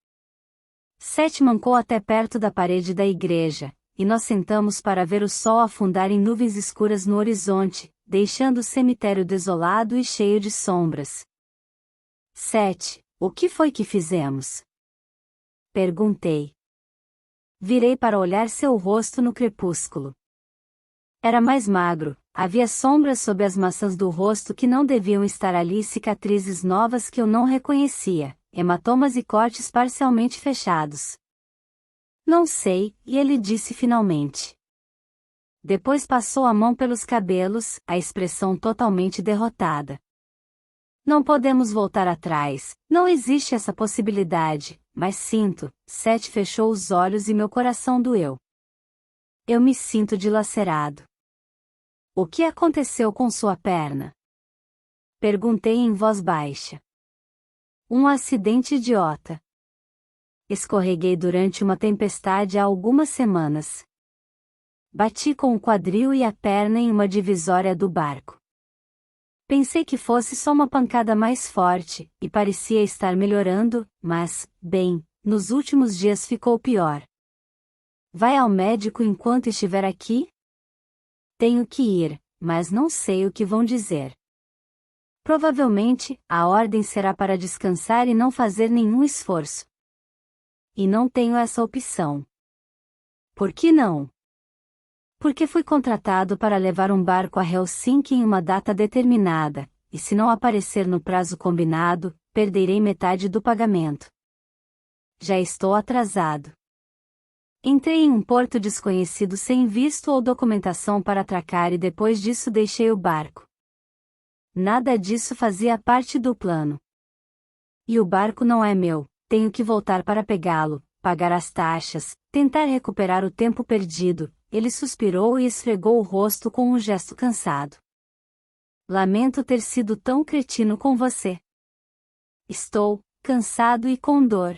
Seth mancou até perto da parede da igreja, e nós sentamos para ver o sol afundar em nuvens escuras no horizonte, deixando o cemitério desolado e cheio de sombras. Seth, o que foi que fizemos? Perguntei. Virei para olhar seu rosto no crepúsculo. Era mais magro, havia sombras sob as maçãs do rosto que não deviam estar ali e cicatrizes novas que eu não reconhecia, hematomas e cortes parcialmente fechados. Não sei, e ele disse finalmente. Depois passou a mão pelos cabelos, a expressão totalmente derrotada. Não podemos voltar atrás, não existe essa possibilidade, mas sinto. Seth fechou os olhos e meu coração doeu. Eu me sinto dilacerado. O que aconteceu com sua perna? Perguntei em voz baixa. Um acidente idiota. Escorreguei durante uma tempestade há algumas semanas. Bati com o quadril e a perna em uma divisória do barco. Pensei que fosse só uma pancada mais forte, e parecia estar melhorando, mas, bem, nos últimos dias ficou pior. Vai ao médico enquanto estiver aqui? Tenho que ir, mas não sei o que vão dizer. Provavelmente, a ordem será para descansar e não fazer nenhum esforço. E não tenho essa opção. Por que não? Porque fui contratado para levar um barco a Helsinki em uma data determinada, e se não aparecer no prazo combinado, perderei metade do pagamento. Já estou atrasado. Entrei em um porto desconhecido sem visto ou documentação para atracar e depois disso deixei o barco. Nada disso fazia parte do plano. E o barco não é meu, tenho que voltar para pegá-lo, pagar as taxas, tentar recuperar o tempo perdido. Ele suspirou e esfregou o rosto com um gesto cansado. Lamento ter sido tão cretino com você. Estou cansado e com dor.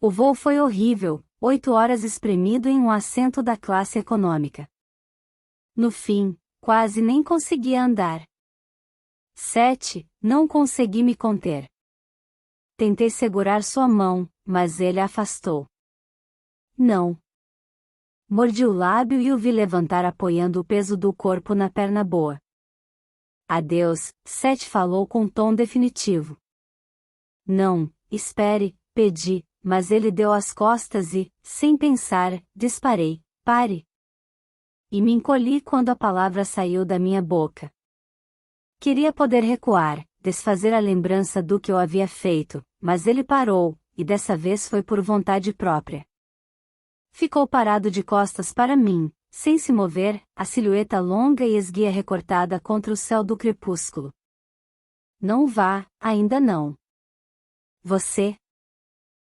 O voo foi horrível, 8 horas espremido em um assento da classe econômica. No fim, quase nem conseguia andar. 7, não consegui me conter. Tentei segurar sua mão, mas ele a afastou. Não. Mordi o lábio e o vi levantar apoiando o peso do corpo na perna boa. Adeus, Seth falou com tom definitivo. Não, espere, pedi, mas ele deu as costas e, sem pensar, disparei: pare! E me encolhi quando a palavra saiu da minha boca. Queria poder recuar, desfazer a lembrança do que eu havia feito, mas ele parou, e dessa vez foi por vontade própria. Ficou parado de costas para mim, sem se mover, a silhueta longa e esguia recortada contra o céu do crepúsculo. Não vá, ainda não. Você?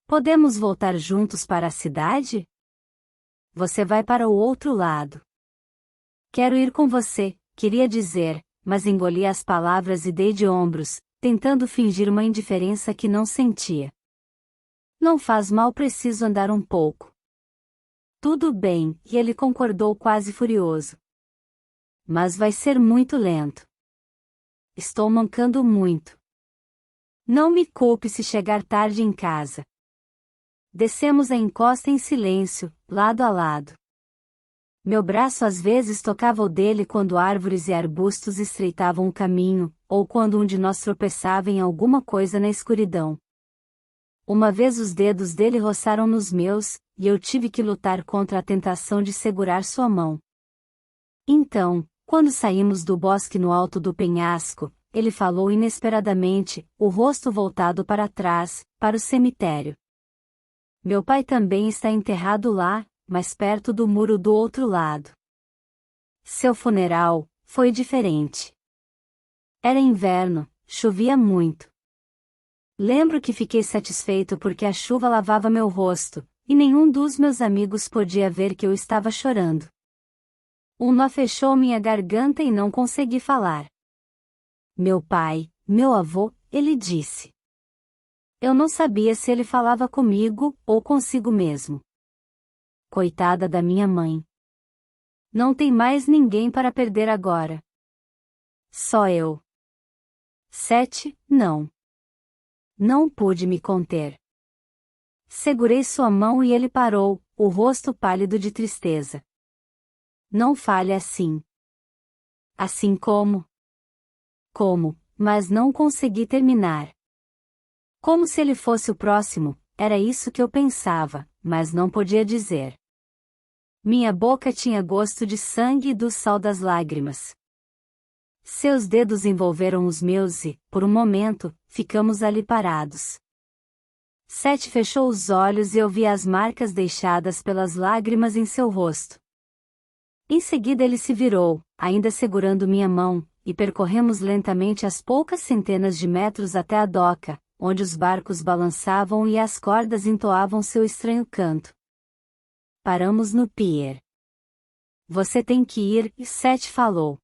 Podemos voltar juntos para a cidade? Você vai para o outro lado. Quero ir com você, queria dizer, mas engoli as palavras e dei de ombros, tentando fingir uma indiferença que não sentia. Não faz mal, preciso andar um pouco. Tudo bem, e ele concordou quase furioso. Mas vai ser muito lento. Estou mancando muito. Não me culpe se chegar tarde em casa. Descemos a encosta em silêncio, lado a lado. Meu braço às vezes tocava o dele quando árvores e arbustos estreitavam o caminho, ou quando um de nós tropeçava em alguma coisa na escuridão. Uma vez os dedos dele roçaram nos meus, e eu tive que lutar contra a tentação de segurar sua mão. Então, quando saímos do bosque no alto do penhasco, ele falou inesperadamente, o rosto voltado para trás, para o cemitério. Meu pai também está enterrado lá, mas perto do muro do outro lado. Seu funeral foi diferente. Era inverno, chovia muito. Lembro que fiquei satisfeito porque a chuva lavava meu rosto, e nenhum dos meus amigos podia ver que eu estava chorando. Um nó fechou minha garganta e não consegui falar. Meu pai, meu avô, ele disse. Eu não sabia se ele falava comigo, ou consigo mesmo. Coitada da minha mãe. Não tem mais ninguém para perder agora. Só eu. 7, não. Não pude me conter. Segurei sua mão e ele parou, o rosto pálido de tristeza. Não fale assim. Assim como? Como, mas não consegui terminar. Como se ele fosse o próximo, era isso que eu pensava, mas não podia dizer. Minha boca tinha gosto de sangue e do sal das lágrimas. Seus dedos envolveram os meus e, por um momento, ficamos ali parados. Seth fechou os olhos e eu vi as marcas deixadas pelas lágrimas em seu rosto. Em seguida ele se virou, ainda segurando minha mão, e percorremos lentamente as poucas centenas de metros até a doca, onde os barcos balançavam e as cordas entoavam seu estranho canto. Paramos no pier. Você tem que ir, Seth falou.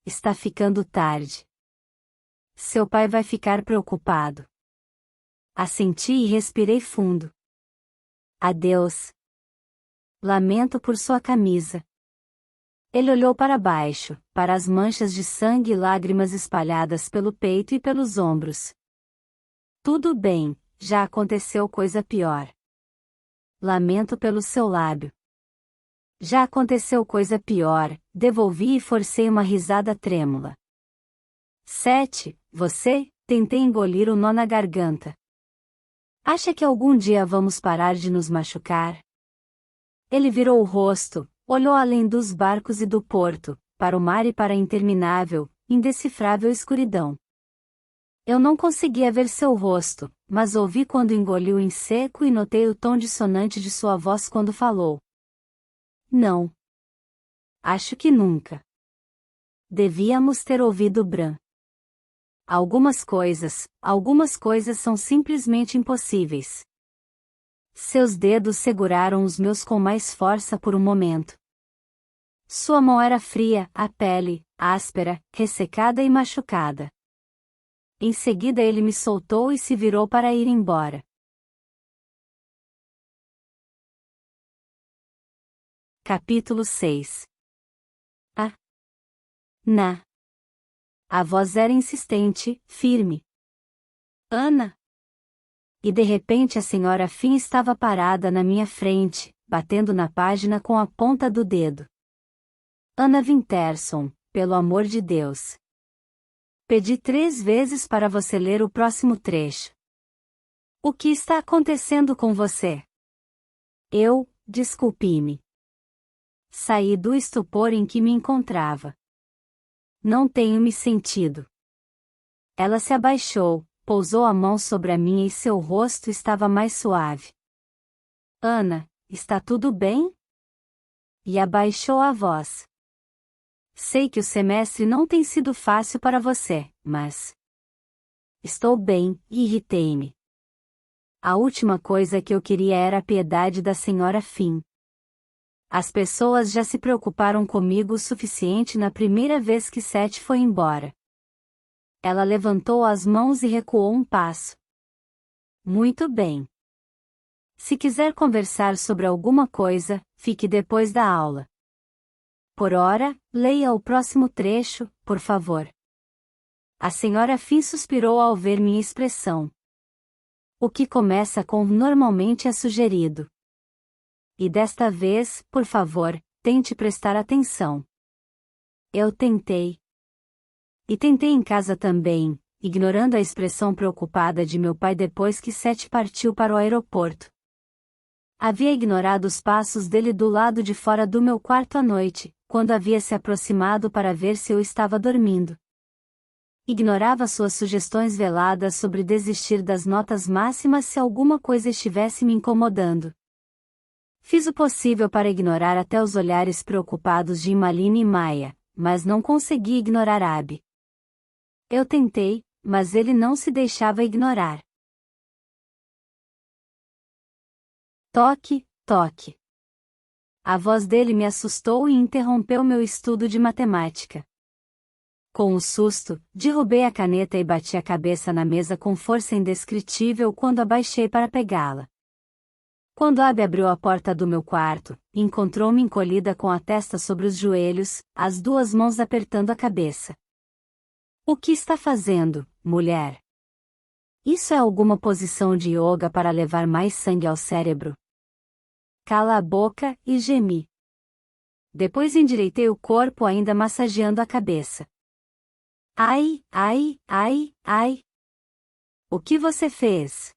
Está ficando tarde. Seu pai vai ficar preocupado. Assenti e respirei fundo. Adeus. Lamento por sua camisa. Ele olhou para baixo, para as manchas de sangue e lágrimas espalhadas pelo peito e pelos ombros. Tudo bem, já aconteceu coisa pior. Lamento pelo seu lábio. Já aconteceu coisa pior, devolvi e forcei uma risada trêmula. 7, você? Tentei engolir o nó na garganta. Acha que algum dia vamos parar de nos machucar? Ele virou o rosto, olhou além dos barcos e do porto, para o mar e para a interminável, indecifrável escuridão. Eu não conseguia ver seu rosto, mas ouvi quando engoliu em seco e notei o tom dissonante de sua voz quando falou. Não. Acho que nunca. Devíamos ter ouvido Bran. Algumas coisas são simplesmente impossíveis. Seus dedos seguraram os meus com mais força por um momento. Sua mão era fria, a pele, áspera, ressecada e machucada. Em seguida ele me soltou e se virou para ir embora. Capítulo 6. A voz era insistente, firme. Ana! E de repente a senhora Finn estava parada na minha frente, batendo na página com a ponta do dedo. Ana Winterson, pelo amor de Deus. Pedi 3 vezes para você ler o próximo trecho. O que está acontecendo com você? Desculpe-me. Saí do estupor em que me encontrava. Não tenho me sentido. Ela se abaixou, pousou a mão sobre a minha e seu rosto estava mais suave. Ana, está tudo bem? E abaixou a voz. Sei que o semestre não tem sido fácil para você, mas... Estou bem, e irritei-me. A última coisa que eu queria era a piedade da senhora Finn. As pessoas já se preocuparam comigo o suficiente na primeira vez que Seth foi embora. Ela levantou as mãos e recuou um passo. Muito bem. Se quiser conversar sobre alguma coisa, fique depois da aula. Por ora, leia o próximo trecho, por favor. A senhora Finn suspirou ao ver minha expressão. O que começa com normalmente é sugerido. E desta vez, por favor, tente prestar atenção. Eu tentei. E tentei em casa também, ignorando a expressão preocupada de meu pai depois que Seth partiu para o aeroporto. Havia ignorado os passos dele do lado de fora do meu quarto à noite, quando havia se aproximado para ver se eu estava dormindo. Ignorava suas sugestões veladas sobre desistir das notas máximas se alguma coisa estivesse me incomodando. Fiz o possível para ignorar até os olhares preocupados de Imaline e Maia, mas não consegui ignorar Abby. Eu tentei, mas ele não se deixava ignorar. Toque, toque. A voz dele me assustou e interrompeu meu estudo de matemática. Com um susto, derrubei a caneta e bati a cabeça na mesa com força indescritível quando abaixei para pegá-la. Quando Abby abriu a porta do meu quarto, encontrou-me encolhida com a testa sobre os joelhos, as duas mãos apertando a cabeça. O que está fazendo, mulher? Isso é alguma posição de yoga para levar mais sangue ao cérebro? Cala a boca, e gemi. Depois endireitei o corpo ainda massageando a cabeça. Ai, ai, ai, ai. O que você fez?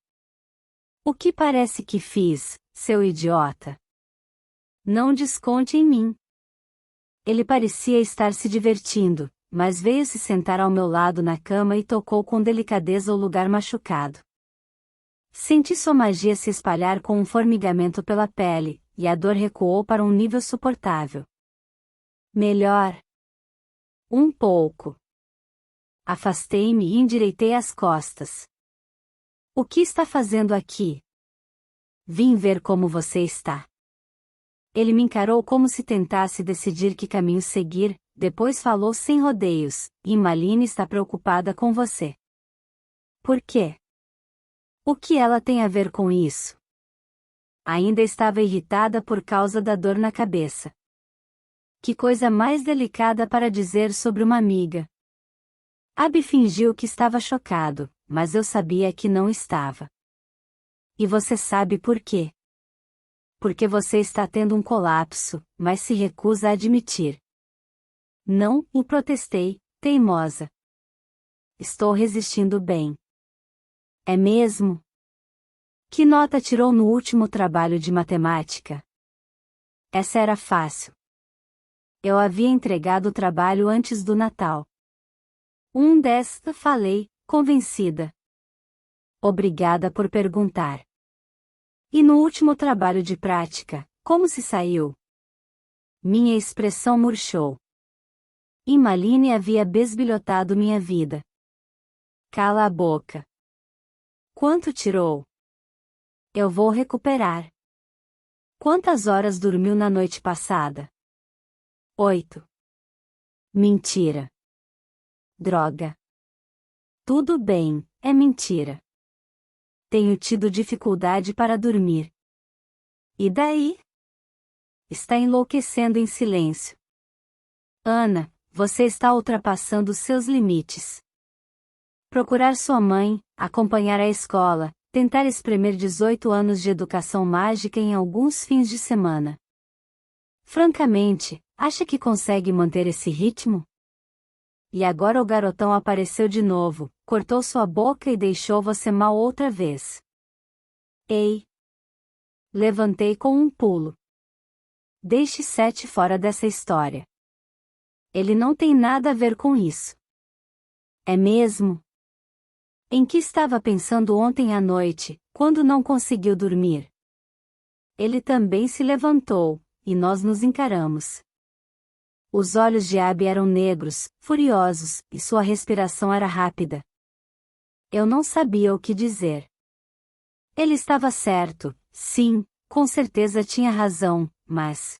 O que parece que fiz, seu idiota? Não desconte em mim. Ele parecia estar se divertindo, mas veio se sentar ao meu lado na cama e tocou com delicadeza o lugar machucado. Senti sua magia se espalhar com um formigamento pela pele, e a dor recuou para um nível suportável. Melhor. Um pouco. Afastei-me e endireitei as costas. O que está fazendo aqui? Vim ver como você está. Ele me encarou como se tentasse decidir que caminho seguir, depois falou sem rodeios, Imaline está preocupada com você. Por quê? O que ela tem a ver com isso? Ainda estava irritada por causa da dor na cabeça. Que coisa mais delicada para dizer sobre uma amiga. Abby fingiu que estava chocado, mas eu sabia que não estava. E você sabe por quê? Porque você está tendo um colapso, mas se recusa a admitir. Não, eu protestei, teimosa. Estou resistindo bem. É mesmo? Que nota tirou no último trabalho de matemática? Essa era fácil. Eu havia entregado o trabalho antes do Natal. Falei, convencida. Obrigada por perguntar. E no último trabalho de prática, como se saiu? Minha expressão murchou. Imaline havia besbilhotado minha vida. Cala a boca. Quanto tirou? Eu vou recuperar. Quantas horas dormiu na noite passada? 8. Mentira. Droga. Tudo bem, é mentira. Tenho tido dificuldade para dormir. E daí? Está enlouquecendo em silêncio. Ana, você está ultrapassando seus limites. Procurar sua mãe, acompanhar a escola, tentar espremer 18 anos de educação mágica em alguns fins de semana. Francamente, acha que consegue manter esse ritmo? E agora o garotão apareceu de novo, cortou sua boca e deixou você mal outra vez. Ei! Levantei com um pulo. Deixe Seth fora dessa história. Ele não tem nada a ver com isso. É mesmo? Em que estava pensando ontem à noite, quando não conseguiu dormir? Ele também se levantou, e nós nos encaramos. Os olhos de Abby eram negros, furiosos, e sua respiração era rápida. Eu não sabia o que dizer. Ele estava certo, sim, com certeza tinha razão, mas...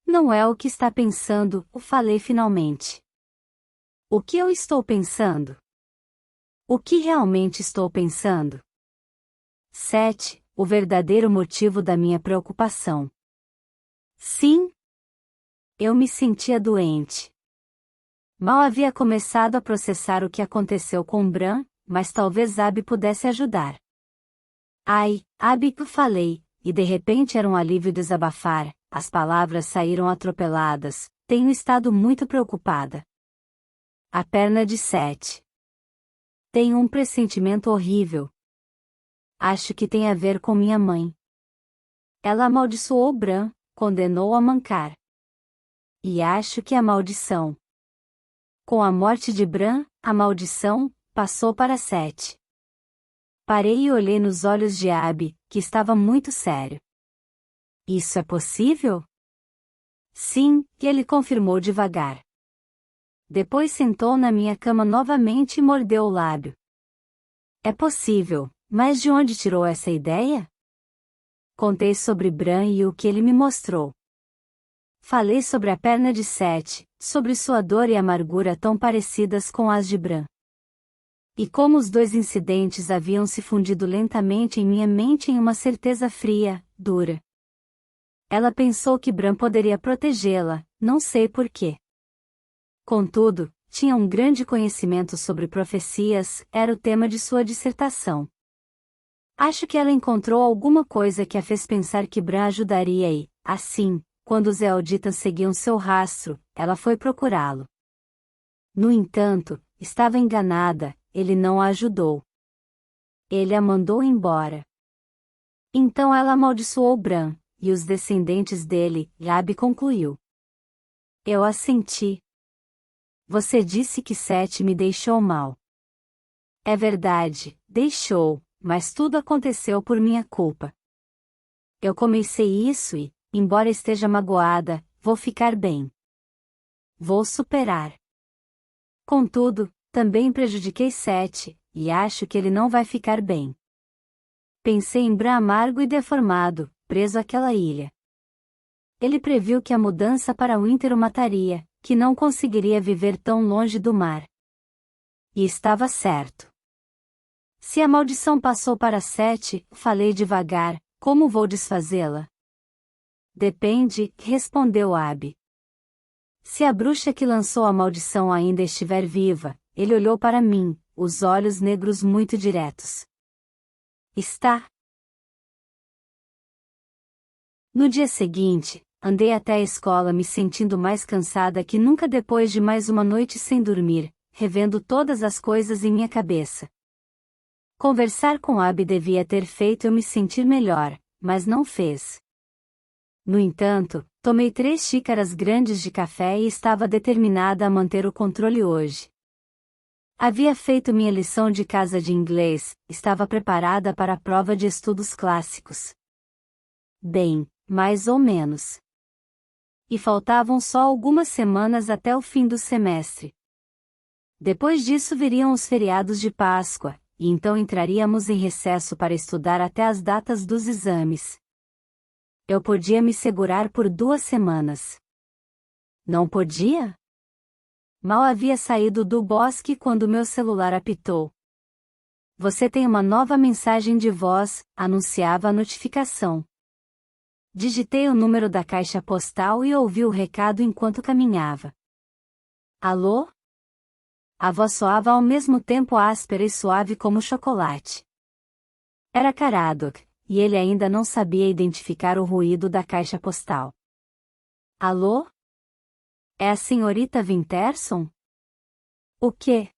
Não é o que está pensando, falei finalmente. O que eu estou pensando? O que realmente estou pensando? 7. O verdadeiro motivo da minha preocupação. Sim. Eu me sentia doente. Mal havia começado a processar o que aconteceu com Bran, mas talvez Abby pudesse ajudar. Ai, Abby, falei, e de repente era um alívio desabafar, as palavras saíram atropeladas, tenho estado muito preocupada. A perna de Seth. Tenho um pressentimento horrível. Acho que tem a ver com minha mãe. Ela amaldiçoou Bran, condenou-o a mancar. E acho que a maldição. Com a morte de Bran, a maldição passou para Seth. Parei e olhei nos olhos de Abby, que estava muito sério. Isso é possível? Sim, e ele confirmou devagar. Depois sentou na minha cama novamente e mordeu o lábio. É possível, mas de onde tirou essa ideia? Contei sobre Bran e o que ele me mostrou. Falei sobre a perna de Seth, sobre sua dor e amargura tão parecidas com as de Bran. E como os dois incidentes haviam se fundido lentamente em minha mente em uma certeza fria, dura. Ela pensou que Bran poderia protegê-la, não sei por quê. Contudo, tinha um grande conhecimento sobre profecias, era o tema de sua dissertação. Acho que ela encontrou alguma coisa que a fez pensar que Bran ajudaria e, assim, quando os Ealditas seguiam seu rastro, ela foi procurá-lo. No entanto, estava enganada, ele não a ajudou. Ele a mandou embora. Então ela amaldiçoou Bran, e os descendentes dele, Abby concluiu. Eu assenti. Você disse que Seth me deixou mal. É verdade, deixou, mas tudo aconteceu por minha culpa. Eu comecei isso e, embora esteja magoada, vou ficar bem. Vou superar. Contudo, também prejudiquei Seth, e acho que ele não vai ficar bem. Pensei em Bran amargo e deformado, preso àquela ilha. Ele previu que a mudança para Winter o mataria, que não conseguiria viver tão longe do mar. E estava certo. Se a maldição passou para Seth, falei devagar, como vou desfazê-la? Depende, respondeu Abby. Se a bruxa que lançou a maldição ainda estiver viva, ele olhou para mim, os olhos negros muito diretos. Está. No dia seguinte, andei até a escola me sentindo mais cansada que nunca depois de mais uma noite sem dormir, revendo todas as coisas em minha cabeça. Conversar com Abby devia ter feito eu me sentir melhor, mas não fez. No entanto, tomei 3 xícaras grandes de café e estava determinada a manter o controle hoje. Havia feito minha lição de casa de inglês, estava preparada para a prova de estudos clássicos. Bem, mais ou menos. E faltavam só algumas semanas até o fim do semestre. Depois disso viriam os feriados de Páscoa, e então entraríamos em recesso para estudar até as datas dos exames. Eu podia me segurar por 2 semanas. Não podia? Mal havia saído do bosque quando meu celular apitou. Você tem uma nova mensagem de voz, anunciava a notificação. Digitei o número da caixa postal e ouvi o recado enquanto caminhava. Alô? A voz soava ao mesmo tempo áspera e suave como chocolate. Era Caradoc, e ele ainda não sabia identificar o ruído da caixa postal. Alô? É a senhorita Winterson? O quê?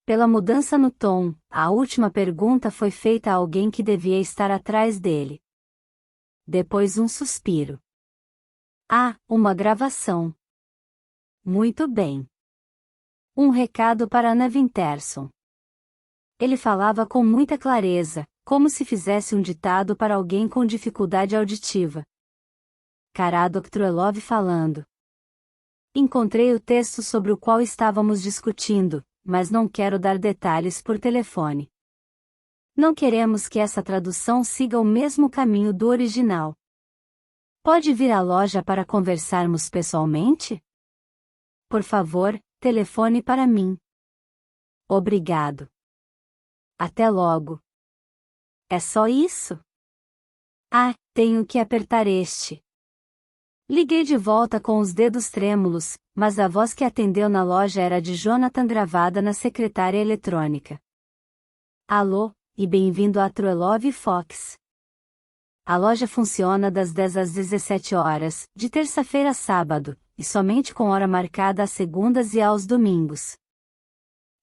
Pela mudança no tom, a última pergunta foi feita a alguém que devia estar atrás dele. Depois um suspiro. Ah, uma gravação. Muito bem. Um recado para Anna Winterson. Ele falava com muita clareza, como se fizesse um ditado para alguém com dificuldade auditiva. Karadok Truelove falando. Encontrei o texto sobre o qual estávamos discutindo, mas não quero dar detalhes por telefone. Não queremos que essa tradução siga o mesmo caminho do original. Pode vir à loja para conversarmos pessoalmente? Por favor, telefone para mim. Obrigado. Até logo. É só isso? Ah, tenho que apertar este. Liguei de volta com os dedos trêmulos, mas a voz que atendeu na loja era de Jonathan gravada na secretária eletrônica. Alô, e bem-vindo a Truelove Fox. A loja funciona das 10 às 17 horas, de terça-feira a sábado, e somente com hora marcada às segundas e aos domingos.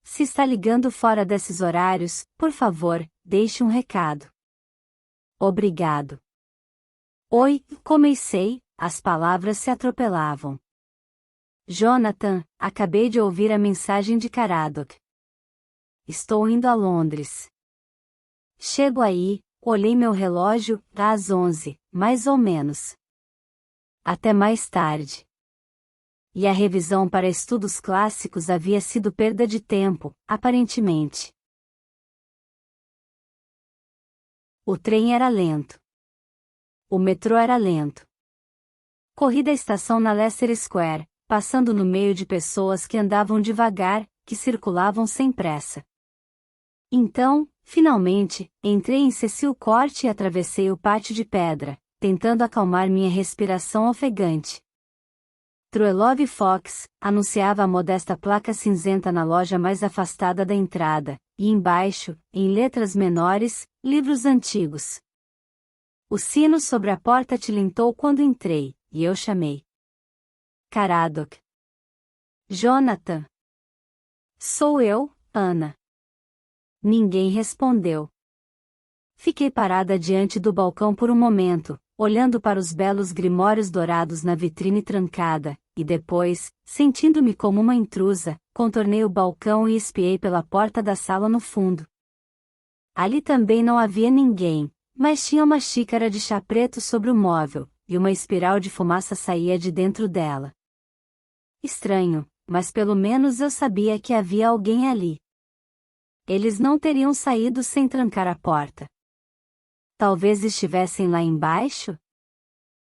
Se está ligando fora desses horários, por favor, deixe um recado. Obrigado. Oi, comecei, as palavras se atropelavam. Jonathan, acabei de ouvir a mensagem de Karadok. Estou indo a Londres. Chego aí, olhei meu relógio, às 11, mais ou menos. Até mais tarde. E a revisão para estudos clássicos havia sido perda de tempo, aparentemente. O trem era lento. O metrô era lento. Corri da estação na Leicester Square, passando no meio de pessoas que andavam devagar, que circulavam sem pressa. Então, finalmente, entrei em Cecil Court e atravessei o pátio de pedra, tentando acalmar minha respiração ofegante. Truelove Fox, anunciava a modesta placa cinzenta na loja mais afastada da entrada, e embaixo, em letras menores, livros antigos. O sino sobre a porta tilintou quando entrei, e eu chamei. Karadok. Jonathan. Sou eu, Ana. Ninguém respondeu. Fiquei parada diante do balcão por um momento, olhando para os belos grimórios dourados na vitrine trancada, e depois, sentindo-me como uma intrusa, contornei o balcão e espiei pela porta da sala no fundo. Ali também não havia ninguém, mas tinha uma xícara de chá preto sobre o móvel, e uma espiral de fumaça saía de dentro dela. Estranho, mas pelo menos eu sabia que havia alguém ali. Eles não teriam saído sem trancar a porta. Talvez estivessem lá embaixo?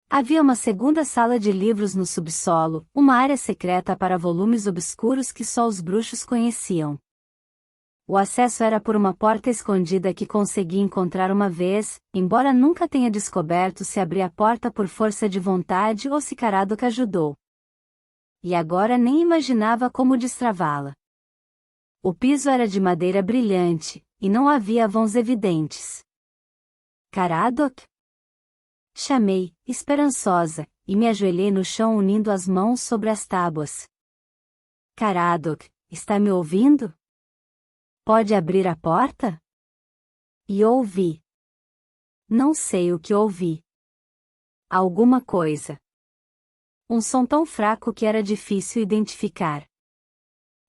Havia uma segunda sala de livros no subsolo, uma área secreta para volumes obscuros que só os bruxos conheciam. O acesso era por uma porta escondida que consegui encontrar uma vez, embora nunca tenha descoberto se abri a porta por força de vontade ou se Karadok ajudou. E agora nem imaginava como destravá-la. O piso era de madeira brilhante, e não havia vãos evidentes. Karadok? Chamei, esperançosa, e me ajoelhei no chão unindo as mãos sobre as tábuas. Karadok, está me ouvindo? Pode abrir a porta? E ouvi. Não sei o que ouvi. Alguma coisa. Um som tão fraco que era difícil identificar.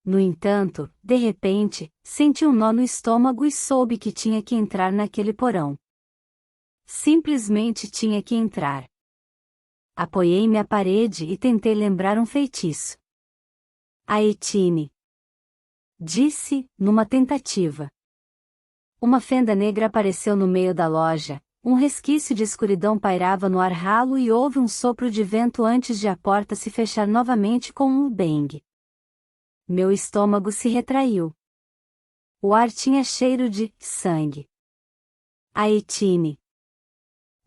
No entanto, de repente, senti um nó no estômago e soube que tinha que entrar naquele porão. Simplesmente tinha que entrar. Apoiei-me à parede e tentei lembrar um feitiço. Aetine. Disse, numa tentativa. Uma fenda negra apareceu no meio da loja, um resquício de escuridão pairava no ar ralo e houve um sopro de vento antes de a porta se fechar novamente com um bang. Meu estômago se retraiu. O ar tinha cheiro de sangue. Aetine.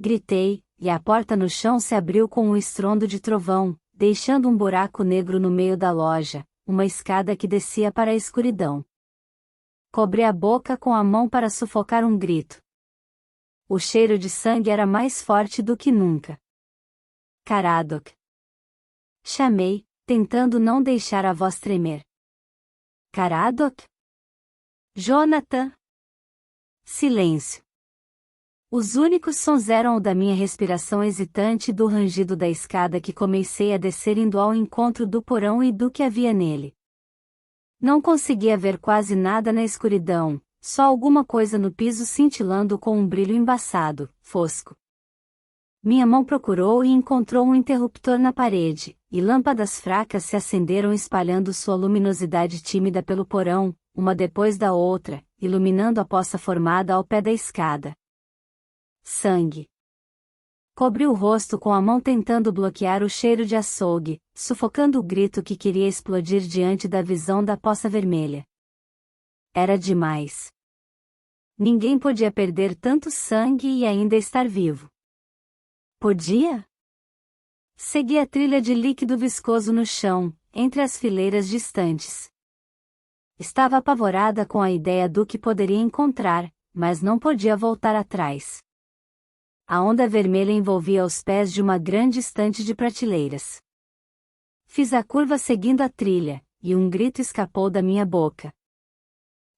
Gritei, e a porta no chão se abriu com um estrondo de trovão, deixando um buraco negro no meio da loja, uma escada que descia para a escuridão. Cobri a boca com a mão para sufocar um grito. O cheiro de sangue era mais forte do que nunca. Karadok. Chamei, tentando não deixar a voz tremer. Karadok? Jonathan. Silêncio. Os únicos sons eram o da minha respiração hesitante e do rangido da escada que comecei a descer indo ao encontro do porão e do que havia nele. Não conseguia ver quase nada na escuridão, só alguma coisa no piso cintilando com um brilho embaçado, fosco. Minha mão procurou e encontrou um interruptor na parede, e lâmpadas fracas se acenderam espalhando sua luminosidade tímida pelo porão, uma depois da outra, iluminando a poça formada ao pé da escada. Sangue. Cobri o rosto com a mão tentando bloquear o cheiro de açougue, sufocando o grito que queria explodir diante da visão da poça vermelha. Era demais. Ninguém podia perder tanto sangue e ainda estar vivo. Podia? Segui a trilha de líquido viscoso no chão, entre as fileiras distantes. Estava apavorada com a ideia do que poderia encontrar, mas não podia voltar atrás. A onda vermelha envolvia os pés de uma grande estante de prateleiras. Fiz a curva seguindo a trilha, e um grito escapou da minha boca.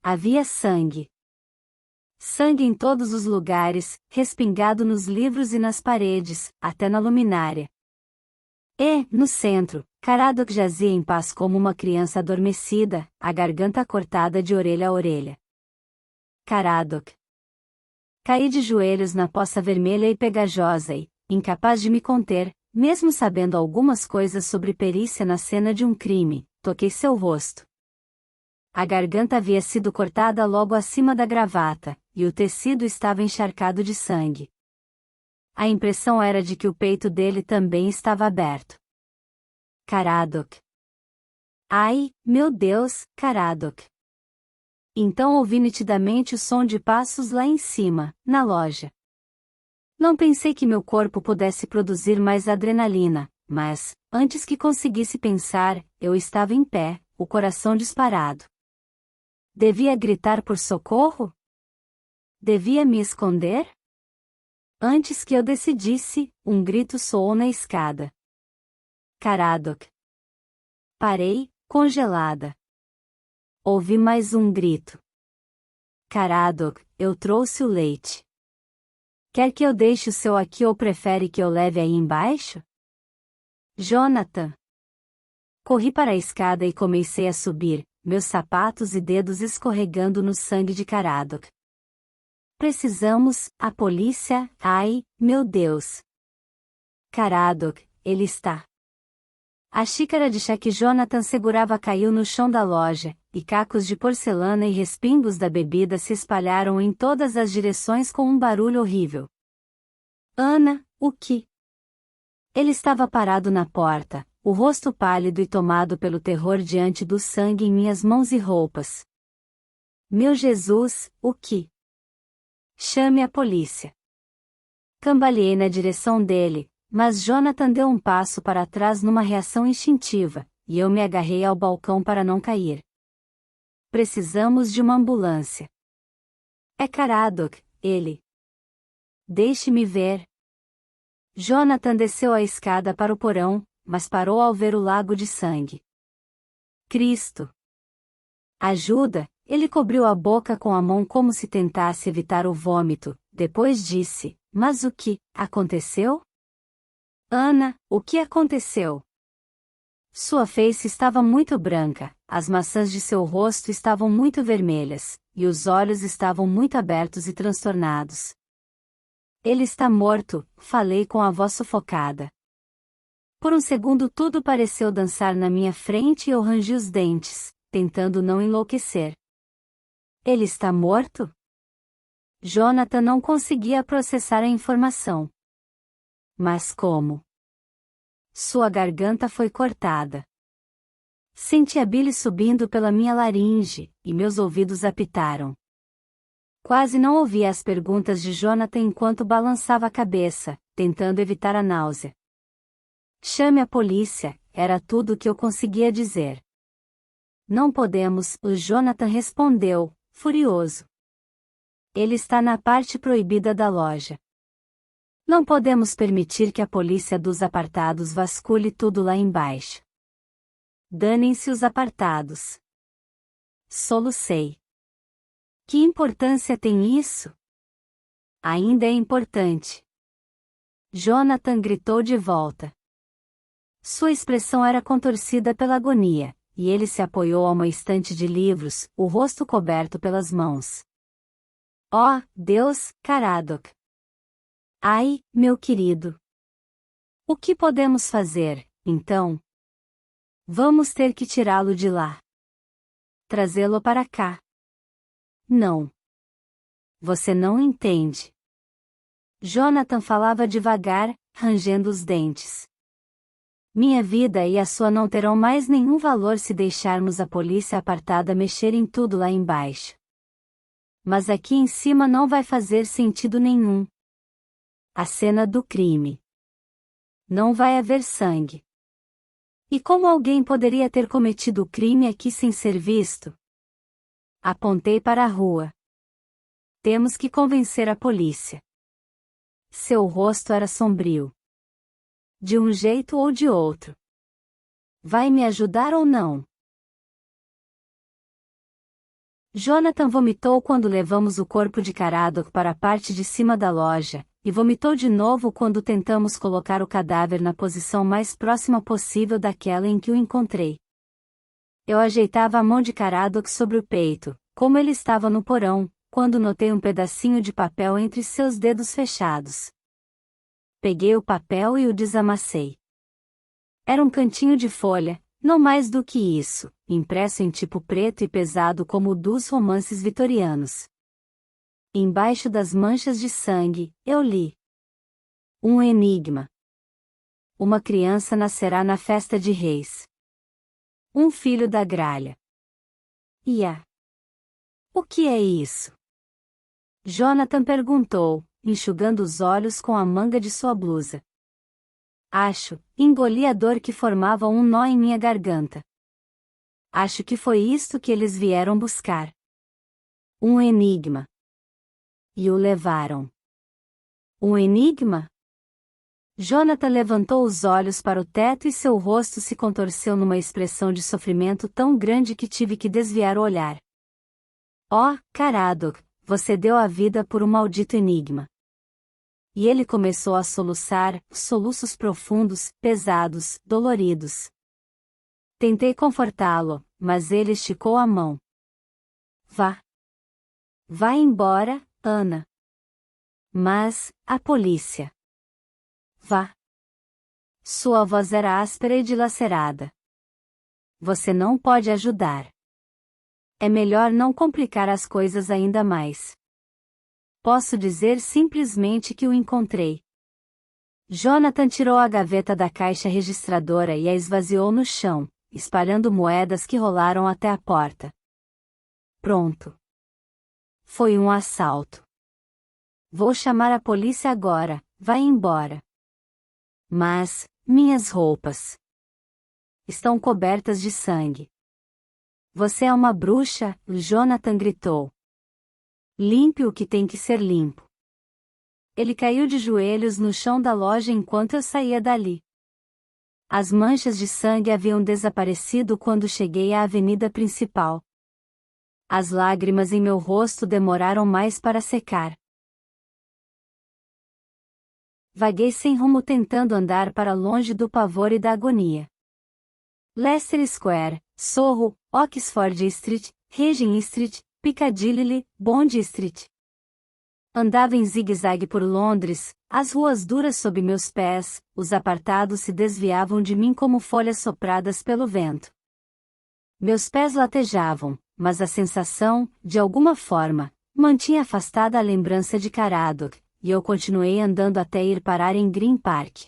Havia sangue. Sangue em todos os lugares, respingado nos livros e nas paredes, até na luminária. E, no centro, Caradoc jazia em paz como uma criança adormecida, a garganta cortada de orelha a orelha. Caradoc. Caí de joelhos na poça vermelha e pegajosa e, incapaz de me conter, mesmo sabendo algumas coisas sobre perícia na cena de um crime, toquei seu rosto. A garganta havia sido cortada logo acima da gravata, e o tecido estava encharcado de sangue. A impressão era de que o peito dele também estava aberto. Caradoc. Ai, meu Deus, Caradoc. Então ouvi nitidamente o som de passos lá em cima, na loja. Não pensei que meu corpo pudesse produzir mais adrenalina, mas, antes que conseguisse pensar, eu estava em pé, o coração disparado. Devia gritar por socorro? Devia me esconder? Antes que eu decidisse, um grito soou na escada. Caradoc. Parei, congelada. Ouvi mais um grito. Caradoc, eu trouxe o leite. Quer que eu deixe o seu aqui ou prefere que eu leve aí embaixo? Jonathan. Corri para a escada e comecei a subir, meus sapatos e dedos escorregando no sangue de Caradoc. Precisamos, a polícia, ai, meu Deus. Caradoc, ele está. A xícara de chá que Jonathan segurava caiu no chão da loja, e cacos de porcelana e respingos da bebida se espalharam em todas as direções com um barulho horrível. Ana, o que? Ele estava parado na porta, o rosto pálido e tomado pelo terror diante do sangue em minhas mãos e roupas. Meu Jesus, o que? Chame a polícia. Cambaleei na direção dele, mas Jonathan deu um passo para trás numa reação instintiva, e eu me agarrei ao balcão para não cair. Precisamos de uma ambulância. É Caradoc, ele. Deixe-me ver. Jonathan desceu a escada para o porão, mas parou ao ver o lago de sangue. Cristo! Ajuda! Ele cobriu a boca com a mão como se tentasse evitar o vômito, depois disse, mas o que aconteceu? Ana, o que aconteceu? Sua face estava muito branca, as maçãs de seu rosto estavam muito vermelhas, e os olhos estavam muito abertos e transtornados. Ele está morto, falei com a voz sufocada. Por um segundo tudo pareceu dançar na minha frente e eu rangi os dentes, tentando não enlouquecer. Ele está morto? Jonathan não conseguia processar a informação. Mas como? Sua garganta foi cortada. Senti a bile subindo pela minha laringe, e meus ouvidos apitaram. Quase não ouvia as perguntas de Jonathan enquanto balançava a cabeça, tentando evitar a náusea. Chame a polícia, era tudo o que eu conseguia dizer. Não podemos, o Jonathan respondeu, furioso. Ele está na parte proibida da loja. Não podemos permitir que a polícia dos apartados vasculhe tudo lá embaixo. Danem-se os apartados. Solucei. Que importância tem isso? Ainda é importante. Jonathan gritou de volta. Sua expressão era contorcida pela agonia, e ele se apoiou a uma estante de livros, o rosto coberto pelas mãos. Oh, Deus, Caradoc! Ai, meu querido! O que podemos fazer, então? Vamos ter que tirá-lo de lá. Trazê-lo para cá. Não. Você não entende. Jonathan falava devagar, rangendo os dentes. Minha vida e a sua não terão mais nenhum valor se deixarmos a polícia apartada mexer em tudo lá embaixo. Mas aqui em cima não vai fazer sentido nenhum. A cena do crime. Não vai haver sangue. E como alguém poderia ter cometido o crime aqui sem ser visto? Apontei para a rua. Temos que convencer a polícia. Seu rosto era sombrio. De um jeito ou de outro. Vai me ajudar ou não? Jonathan vomitou quando levamos o corpo de Caradoc para a parte de cima da loja, e vomitou de novo quando tentamos colocar o cadáver na posição mais próxima possível daquela em que o encontrei. Eu ajeitava a mão de Caradoc sobre o peito, como ele estava no porão, quando notei um pedacinho de papel entre seus dedos fechados. Peguei o papel e o desamassei. Era um cantinho de folha, não mais do que isso, impresso em tipo preto e pesado como o dos romances vitorianos. Embaixo das manchas de sangue, eu li: um enigma. Uma criança nascerá na festa de reis. Um filho da gralha. O que é isso? Jonathan perguntou, enxugando os olhos com a manga de sua blusa. Engoli a dor que formava um nó em minha garganta. Acho que foi isto que eles vieram buscar. Um enigma. E o levaram. Um enigma? Jonathan levantou os olhos para o teto e seu rosto se contorceu numa expressão de sofrimento tão grande que tive que desviar o olhar. Oh, Caradoc, você deu a vida por um maldito enigma. E ele começou a soluçar, soluços profundos, pesados, doloridos. Tentei confortá-lo, mas ele esticou a mão. Vá. Vá embora, Ana. Mas, a polícia. Vá. Sua voz era áspera e dilacerada. Você não pode ajudar. É melhor não complicar as coisas ainda mais. Posso dizer simplesmente que o encontrei. Jonathan tirou a gaveta da caixa registradora e a esvaziou no chão, espalhando moedas que rolaram até a porta. Pronto. Foi um assalto. Vou chamar a polícia agora, vai embora. Mas, minhas roupas estão cobertas de sangue. Você é uma bruxa, Jonathan gritou. Limpe o que tem que ser limpo. Ele caiu de joelhos no chão da loja enquanto eu saía dali. As manchas de sangue haviam desaparecido quando cheguei à avenida principal. As lágrimas em meu rosto demoraram mais para secar. Vaguei sem rumo tentando andar para longe do pavor e da agonia. Leicester Square, Soho, Oxford Street, Regent Street, Piccadilly, Bond Street. Andava em zigue-zague por Londres, as ruas duras sob meus pés, os apartados se desviavam de mim como folhas sopradas pelo vento. Meus pés latejavam, mas a sensação, de alguma forma, mantinha afastada a lembrança de Caradoc, e eu continuei andando até ir parar em Green Park.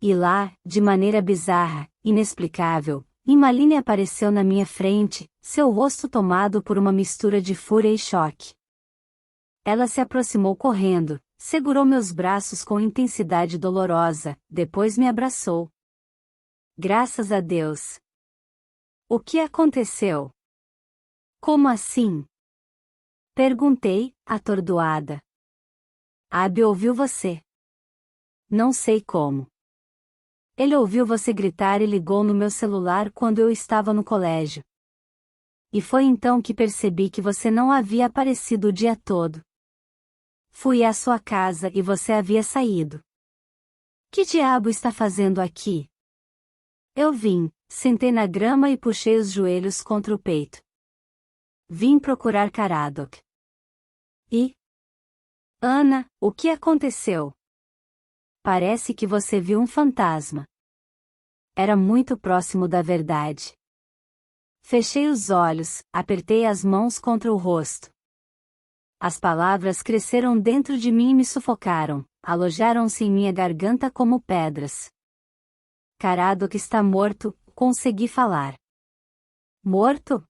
E lá, de maneira bizarra, inexplicável, Emmaline apareceu na minha frente, seu rosto tomado por uma mistura de fúria e choque. Ela se aproximou correndo, segurou meus braços com intensidade dolorosa, depois me abraçou. Graças a Deus. O que aconteceu? Como assim? Perguntei, atordoada. Abby ouviu você. Não sei como. Ele ouviu você gritar e ligou no meu celular quando eu estava no colégio. E foi então que percebi que você não havia aparecido o dia todo. Fui à sua casa e você havia saído. Que diabo está fazendo aqui? Eu vim, sentei na grama e puxei os joelhos contra o peito. Vim procurar Caradoc. E? Ana, o que aconteceu? Parece que você viu um fantasma. Era muito próximo da verdade. Fechei os olhos, apertei as mãos contra o rosto. As palavras cresceram dentro de mim e me sufocaram, alojaram-se em minha garganta como pedras. Caradoc está morto, consegui falar. Morto?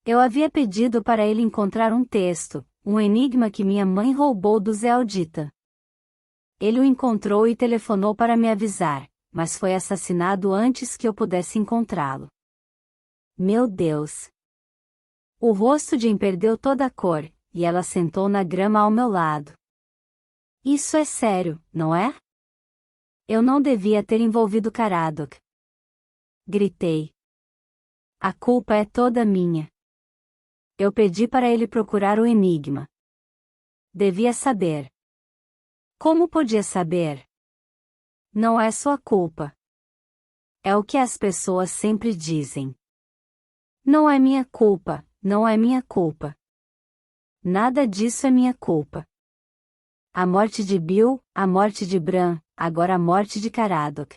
Eu havia pedido para ele encontrar um texto, um enigma que minha mãe roubou do Zé Aldita. Ele o encontrou e telefonou para me avisar, mas foi assassinado antes que eu pudesse encontrá-lo. Meu Deus! O rosto de Anne perdeu toda a cor, e ela sentou na grama ao meu lado. Isso é sério, não é? Eu não devia ter envolvido Caradoc. Gritei. A culpa é toda minha. Eu pedi para ele procurar o enigma. Devia saber. Como podia saber? Não é sua culpa. É o que as pessoas sempre dizem. Não é minha culpa, não é minha culpa. Nada disso é minha culpa. A morte de Bill, a morte de Bran, agora a morte de Caradoc.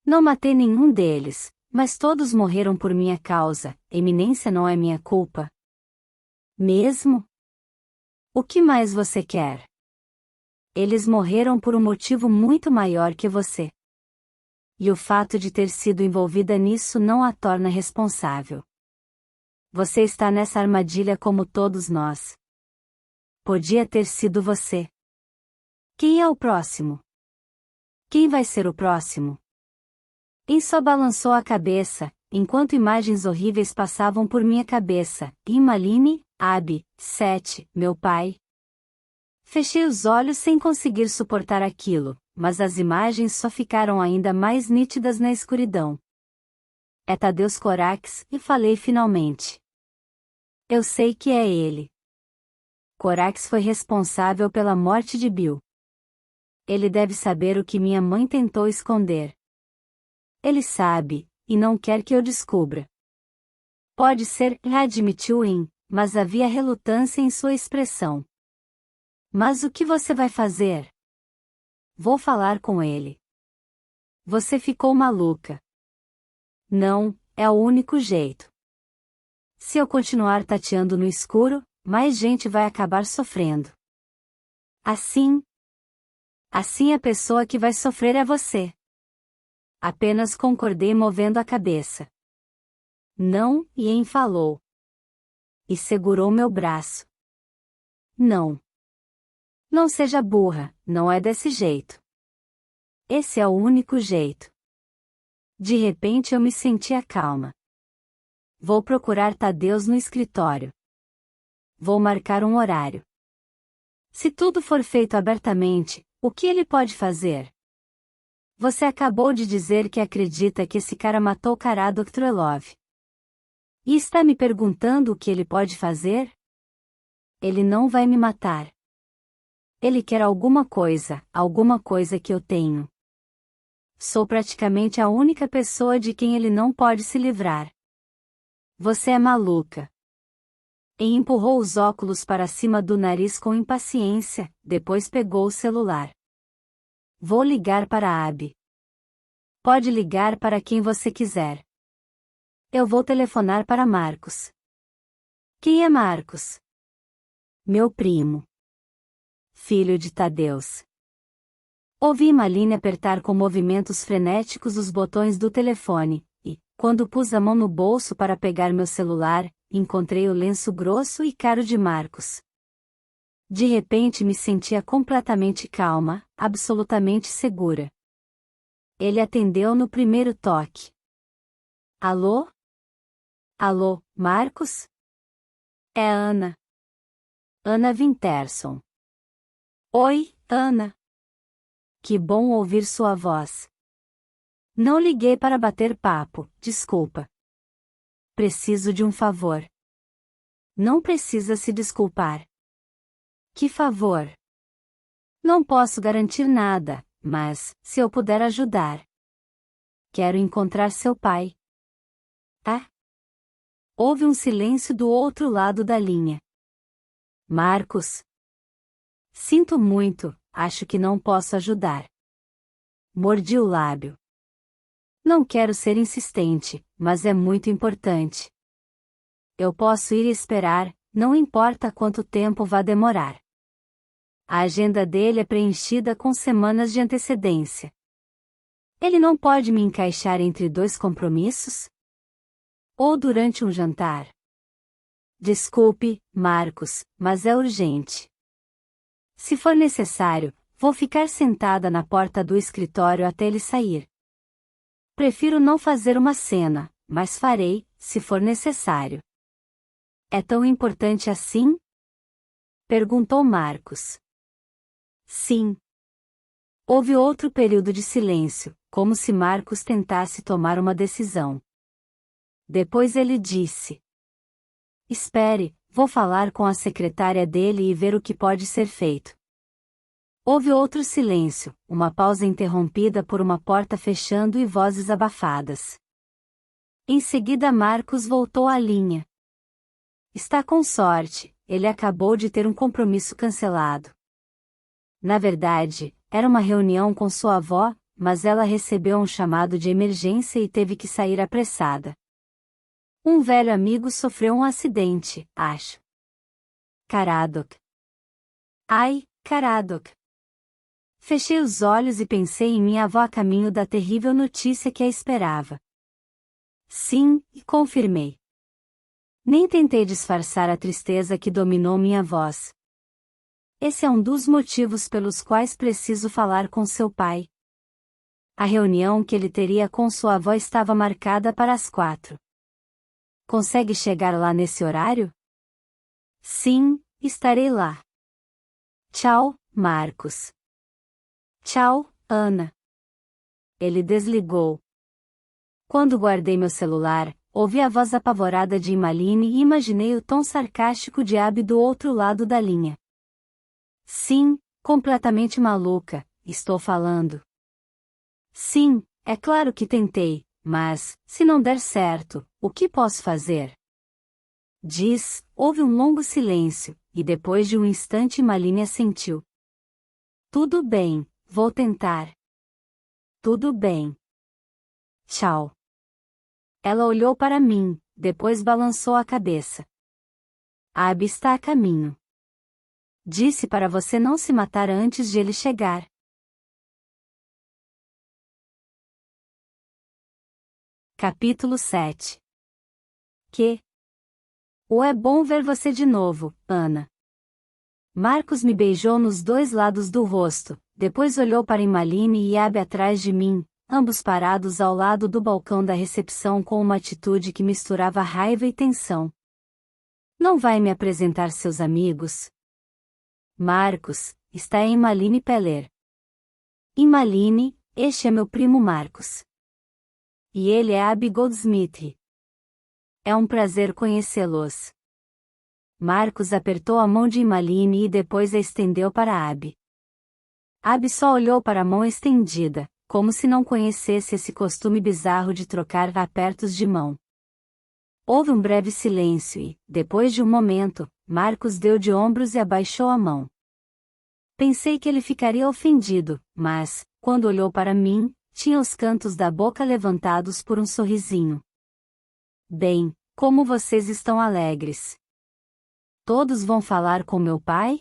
Não matei nenhum deles, mas todos morreram por minha causa, Eminência não é minha culpa. Mesmo? O que mais você quer? Eles morreram por um motivo muito maior que você. E o fato de ter sido envolvida nisso não a torna responsável. Você está nessa armadilha como todos nós. Podia ter sido você. Quem é o próximo? Quem vai ser o próximo? Em só balançou a cabeça, enquanto imagens horríveis passavam por minha cabeça. Imaline, Abby, Seth, meu pai. Fechei os olhos sem conseguir suportar aquilo, mas as imagens só ficaram ainda mais nítidas na escuridão. É Tadeusz Corax, e falei finalmente. Eu sei que é ele. Corax foi responsável pela morte de Bill. Ele deve saber o que minha mãe tentou esconder. Ele sabe, e não quer que eu descubra. Pode ser, admitiu Anne, mas havia relutância em sua expressão. Mas o que você vai fazer? Vou falar com ele. Você ficou maluca. Não, é o único jeito. Se eu continuar tateando no escuro, mais gente vai acabar sofrendo. Assim a pessoa que vai sofrer é você. Apenas concordei movendo a cabeça. Não, e Anne falou. E segurou meu braço. Não. Não seja burra, não é desse jeito. Esse é o único jeito. De repente eu me sentia calma. Vou procurar Tadeusz no escritório. Vou marcar um horário. Se tudo for feito abertamente, o que ele pode fazer? Você acabou de dizer que acredita que esse cara matou Caradoc Trelov. E está me perguntando o que ele pode fazer? Ele não vai me matar. Ele quer alguma coisa que eu tenho. Sou praticamente a única pessoa de quem ele não pode se livrar. Você é maluca. E empurrou os óculos para cima do nariz com impaciência, depois pegou o celular. Vou ligar para Abby. Pode ligar para quem você quiser. Eu vou telefonar para Marcos. Quem é Marcos? Meu primo. Filho de Tadeusz. Ouvi Maline apertar com movimentos frenéticos os botões do telefone, e, quando pus a mão no bolso para pegar meu celular, encontrei o lenço grosso e caro de Marcos. De repente me sentia completamente calma, absolutamente segura. Ele atendeu no primeiro toque. Alô? Alô, Marcos? É Ana. Ana Winterson. Oi, Ana. Que bom ouvir sua voz. Não liguei para bater papo, desculpa. preciso de um favor. Não precisa se desculpar. Que favor? Não posso garantir nada, mas, se eu puder ajudar. Quero encontrar seu pai. Ah? Houve um silêncio do outro lado da linha. Marcos. Sinto muito, acho que não posso ajudar. Mordi o lábio. Não quero ser insistente, mas é muito importante. Eu posso ir esperar, não importa quanto tempo vá demorar. A agenda dele é preenchida com semanas de antecedência. Ele não pode me encaixar entre dois compromissos? Ou durante um jantar? Desculpe, Marcos, mas é urgente. Se for necessário, vou ficar sentada na porta do escritório até ele sair. Prefiro não fazer uma cena, mas farei, se for necessário. É tão importante assim? Perguntou Marcos. Sim. Houve outro período de silêncio, como se Marcos tentasse tomar uma decisão. Depois ele disse: Espere, vou falar com a secretária dele e ver o que pode ser feito. Houve outro silêncio, uma pausa interrompida por uma porta fechando e vozes abafadas. Em seguida Marcos voltou à linha. Está com sorte, ele acabou de ter um compromisso cancelado. Na verdade, era uma reunião com sua avó, mas ela recebeu um chamado de emergência e teve que sair apressada. Um velho amigo sofreu um acidente, acho. Caradoc. Ai, Caradoc. Fechei os olhos e pensei em minha avó a caminho da terrível notícia que a esperava. Sim, e confirmei. Nem tentei disfarçar a tristeza que dominou minha voz. Esse é um dos motivos pelos quais preciso falar com seu pai. A reunião que ele teria com sua avó estava marcada para as 4. Consegue chegar lá nesse horário? Sim, estarei lá. Tchau, Marcos. Tchau, Ana. Ele desligou. Quando guardei meu celular, ouvi a voz apavorada de Imaline e imaginei o tom sarcástico de Abby do outro lado da linha. Sim, completamente maluca, estou falando. Sim, é claro que tentei, mas, se não der certo, o que posso fazer? Houve um longo silêncio, e depois de um instante Imaline assentiu. Tudo bem, vou tentar. Tudo bem. Tchau. Ela olhou para mim, depois balançou a cabeça. Abby está a caminho. Disse para você não se matar antes de ele chegar. Capítulo 7. É bom ver você de novo, Ana. Marcos me beijou nos dois lados do rosto, depois olhou para Imaline e Abby atrás de mim, ambos parados ao lado do balcão da recepção com uma atitude que misturava raiva e tensão. Não vai me apresentar seus amigos? Marcos, está em Imaline Peller. Imaline, este é meu primo Marcos. E ele é Abby Goldsmith. É um prazer conhecê-los. Marcos apertou a mão de Imaline e depois a estendeu para Abby. Abby só olhou para a mão estendida, como se não conhecesse esse costume bizarro de trocar apertos de mão. Houve um breve silêncio e, depois de um momento, Marcos deu de ombros e abaixou a mão. Pensei que ele ficaria ofendido, mas, quando olhou para mim, tinha os cantos da boca levantados por um sorrisinho. Bem, como vocês estão alegres. Todos vão falar com meu pai?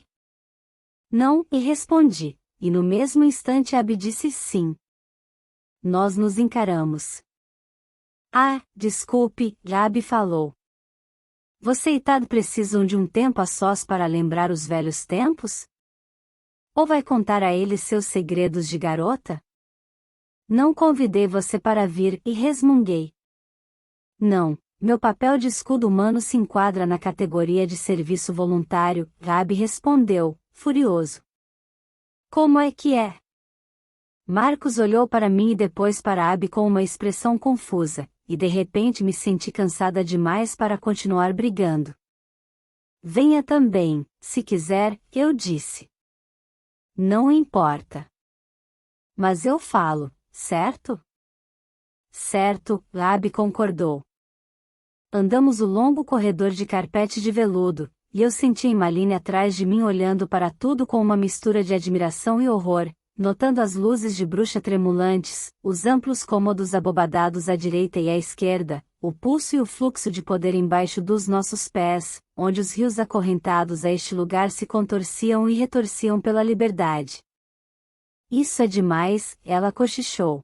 Não, e respondi, e no mesmo instante Abby disse sim. Nós nos encaramos. Ah, desculpe, Abby falou. Você e Tad precisam de um tempo a sós para lembrar os velhos tempos? Ou vai contar a eles seus segredos de garota? Não convidei você para vir e resmunguei. Não, meu papel de escudo humano se enquadra na categoria de serviço voluntário, Abby respondeu, furioso. Como é que é? Marcos olhou para mim e depois para Abby com uma expressão confusa, e de repente me senti cansada demais para continuar brigando. Venha também, se quiser, eu disse. Não importa. Mas eu falo, certo? Certo, Abby concordou. Andamos o longo corredor de carpete de veludo, e eu senti Emmaline atrás de mim olhando para tudo com uma mistura de admiração e horror, notando as luzes de bruxa tremulantes, os amplos cômodos abobadados à direita e à esquerda, o pulso e o fluxo de poder embaixo dos nossos pés, onde os rios acorrentados a este lugar se contorciam e retorciam pela liberdade. Isso é demais, ela cochichou.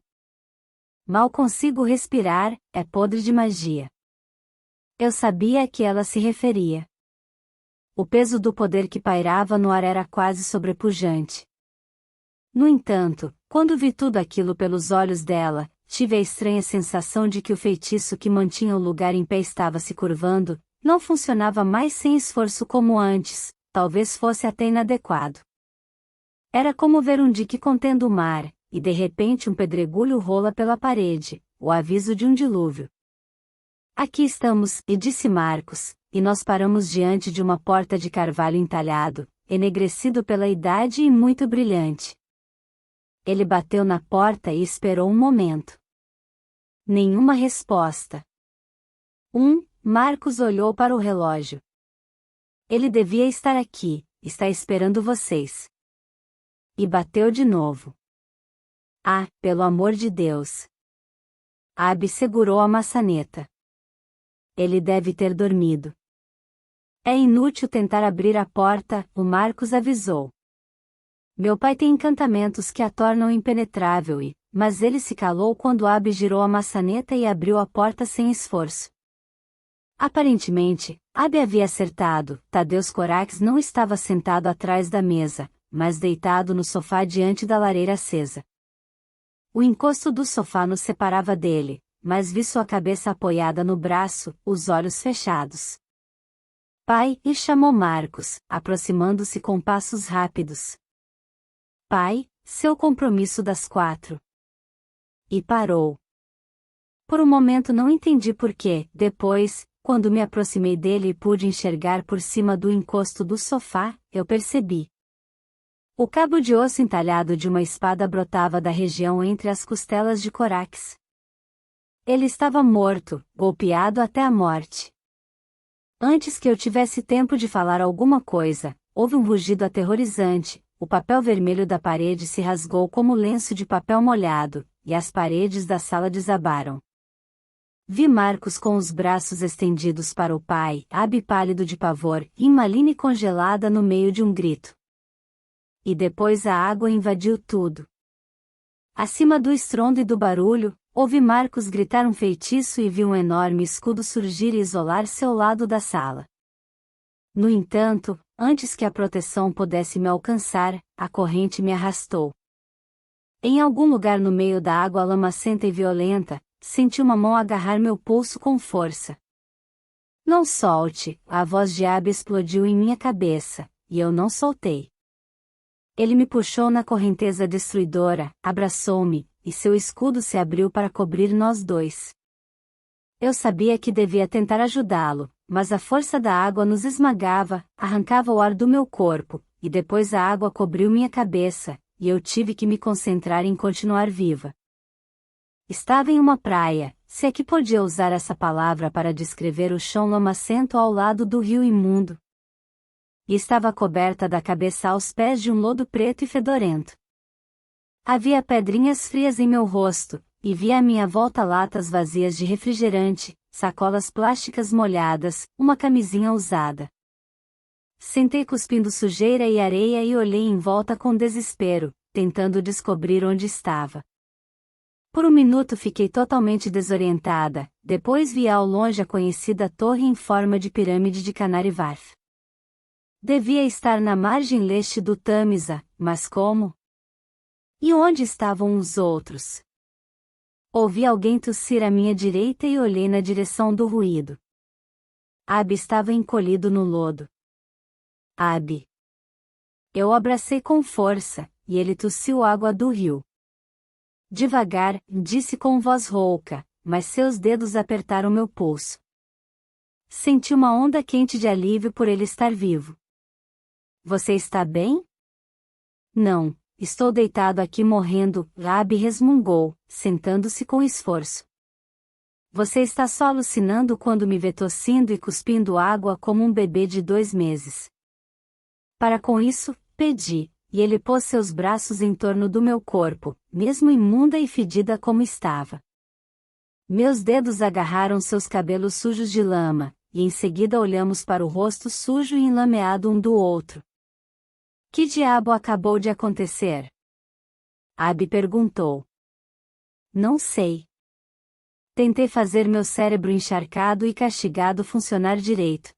Mal consigo respirar, é podre de magia. Eu sabia a que ela se referia. O peso do poder que pairava no ar era quase sobrepujante. No entanto, quando vi tudo aquilo pelos olhos dela, tive a estranha sensação de que o feitiço que mantinha o lugar em pé estava se curvando, não funcionava mais sem esforço como antes, talvez fosse até inadequado. Era como ver um dique contendo o mar, e de repente um pedregulho rola pela parede, o aviso de um dilúvio. Aqui estamos, e disse Marcos, e nós paramos diante de uma porta de carvalho entalhado, enegrecido pela idade e muito brilhante. Ele bateu na porta e esperou um momento. Nenhuma resposta. Marcos olhou para o relógio. Ele devia estar aqui, está esperando vocês. E bateu de novo. Ah, pelo amor de Deus! Abby segurou a maçaneta. Ele deve ter dormido. É inútil tentar abrir a porta, o Marcos avisou. Meu pai tem encantamentos que a tornam impenetrável mas ele se calou quando Abby girou a maçaneta e abriu a porta sem esforço. Aparentemente, Abby havia acertado, Tadeusz Corax não estava sentado atrás da mesa, mas deitado no sofá diante da lareira acesa. O encosto do sofá nos separava dele, mas vi sua cabeça apoiada no braço, os olhos fechados. Pai, e chamou Marcos, aproximando-se com passos rápidos. Pai, seu compromisso das 4. E parou. Por um momento não entendi por quê, depois, quando me aproximei dele e pude enxergar por cima do encosto do sofá, eu percebi. O cabo de osso entalhado de uma espada brotava da região entre as costelas de Corax. Ele estava morto, golpeado até a morte. Antes que eu tivesse tempo de falar alguma coisa, houve um rugido aterrorizante, o papel vermelho da parede se rasgou como lenço de papel molhado, e as paredes da sala desabaram. Vi Marcos com os braços estendidos para o pai, Abby pálido de pavor, e Emmaline congelada no meio de um grito. E depois a água invadiu tudo. Acima do estrondo e do barulho, ouvi Marcos gritar um feitiço e vi um enorme escudo surgir e isolar-se ao lado da sala. No entanto, antes que a proteção pudesse me alcançar, a corrente me arrastou. Em algum lugar no meio da água lamacenta e violenta, senti uma mão agarrar meu pulso com força. Não solte, a voz de Abby explodiu em minha cabeça, e eu não soltei. Ele me puxou na correnteza destruidora, abraçou-me, e seu escudo se abriu para cobrir nós dois. Eu sabia que devia tentar ajudá-lo, mas a força da água nos esmagava, arrancava o ar do meu corpo, e depois a água cobriu minha cabeça, e eu tive que me concentrar em continuar viva. Estava em uma praia, se é que podia usar essa palavra para descrever o chão lamacento ao lado do rio imundo. E estava coberta da cabeça aos pés de um lodo preto e fedorento. Havia pedrinhas frias em meu rosto, e via à minha volta latas vazias de refrigerante, sacolas plásticas molhadas, uma camisinha usada. Sentei cuspindo sujeira e areia e olhei em volta com desespero, tentando descobrir onde estava. Por um minuto fiquei totalmente desorientada, depois vi ao longe a conhecida torre em forma de pirâmide de Canary Wharf. Devia estar na margem leste do Tâmisa, mas como? E onde estavam os outros? Ouvi alguém tossir à minha direita e olhei na direção do ruído. Abby estava encolhido no lodo. Abby. Eu o abracei com força, e ele tossiu água do rio. Devagar, disse com voz rouca, mas seus dedos apertaram meu pulso. Senti uma onda quente de alívio por ele estar vivo. Você está bem? Não, estou deitado aqui morrendo, Abby resmungou, sentando-se com esforço. Você está só alucinando quando me vê tossindo e cuspindo água como um bebê de 2 meses. Para com isso, pedi, e ele pôs seus braços em torno do meu corpo, mesmo imunda e fedida como estava. Meus dedos agarraram seus cabelos sujos de lama, e em seguida olhamos para o rosto sujo e enlameado um do outro. Que diabo acabou de acontecer? Abby perguntou. Não sei. Tentei fazer meu cérebro encharcado e castigado funcionar direito.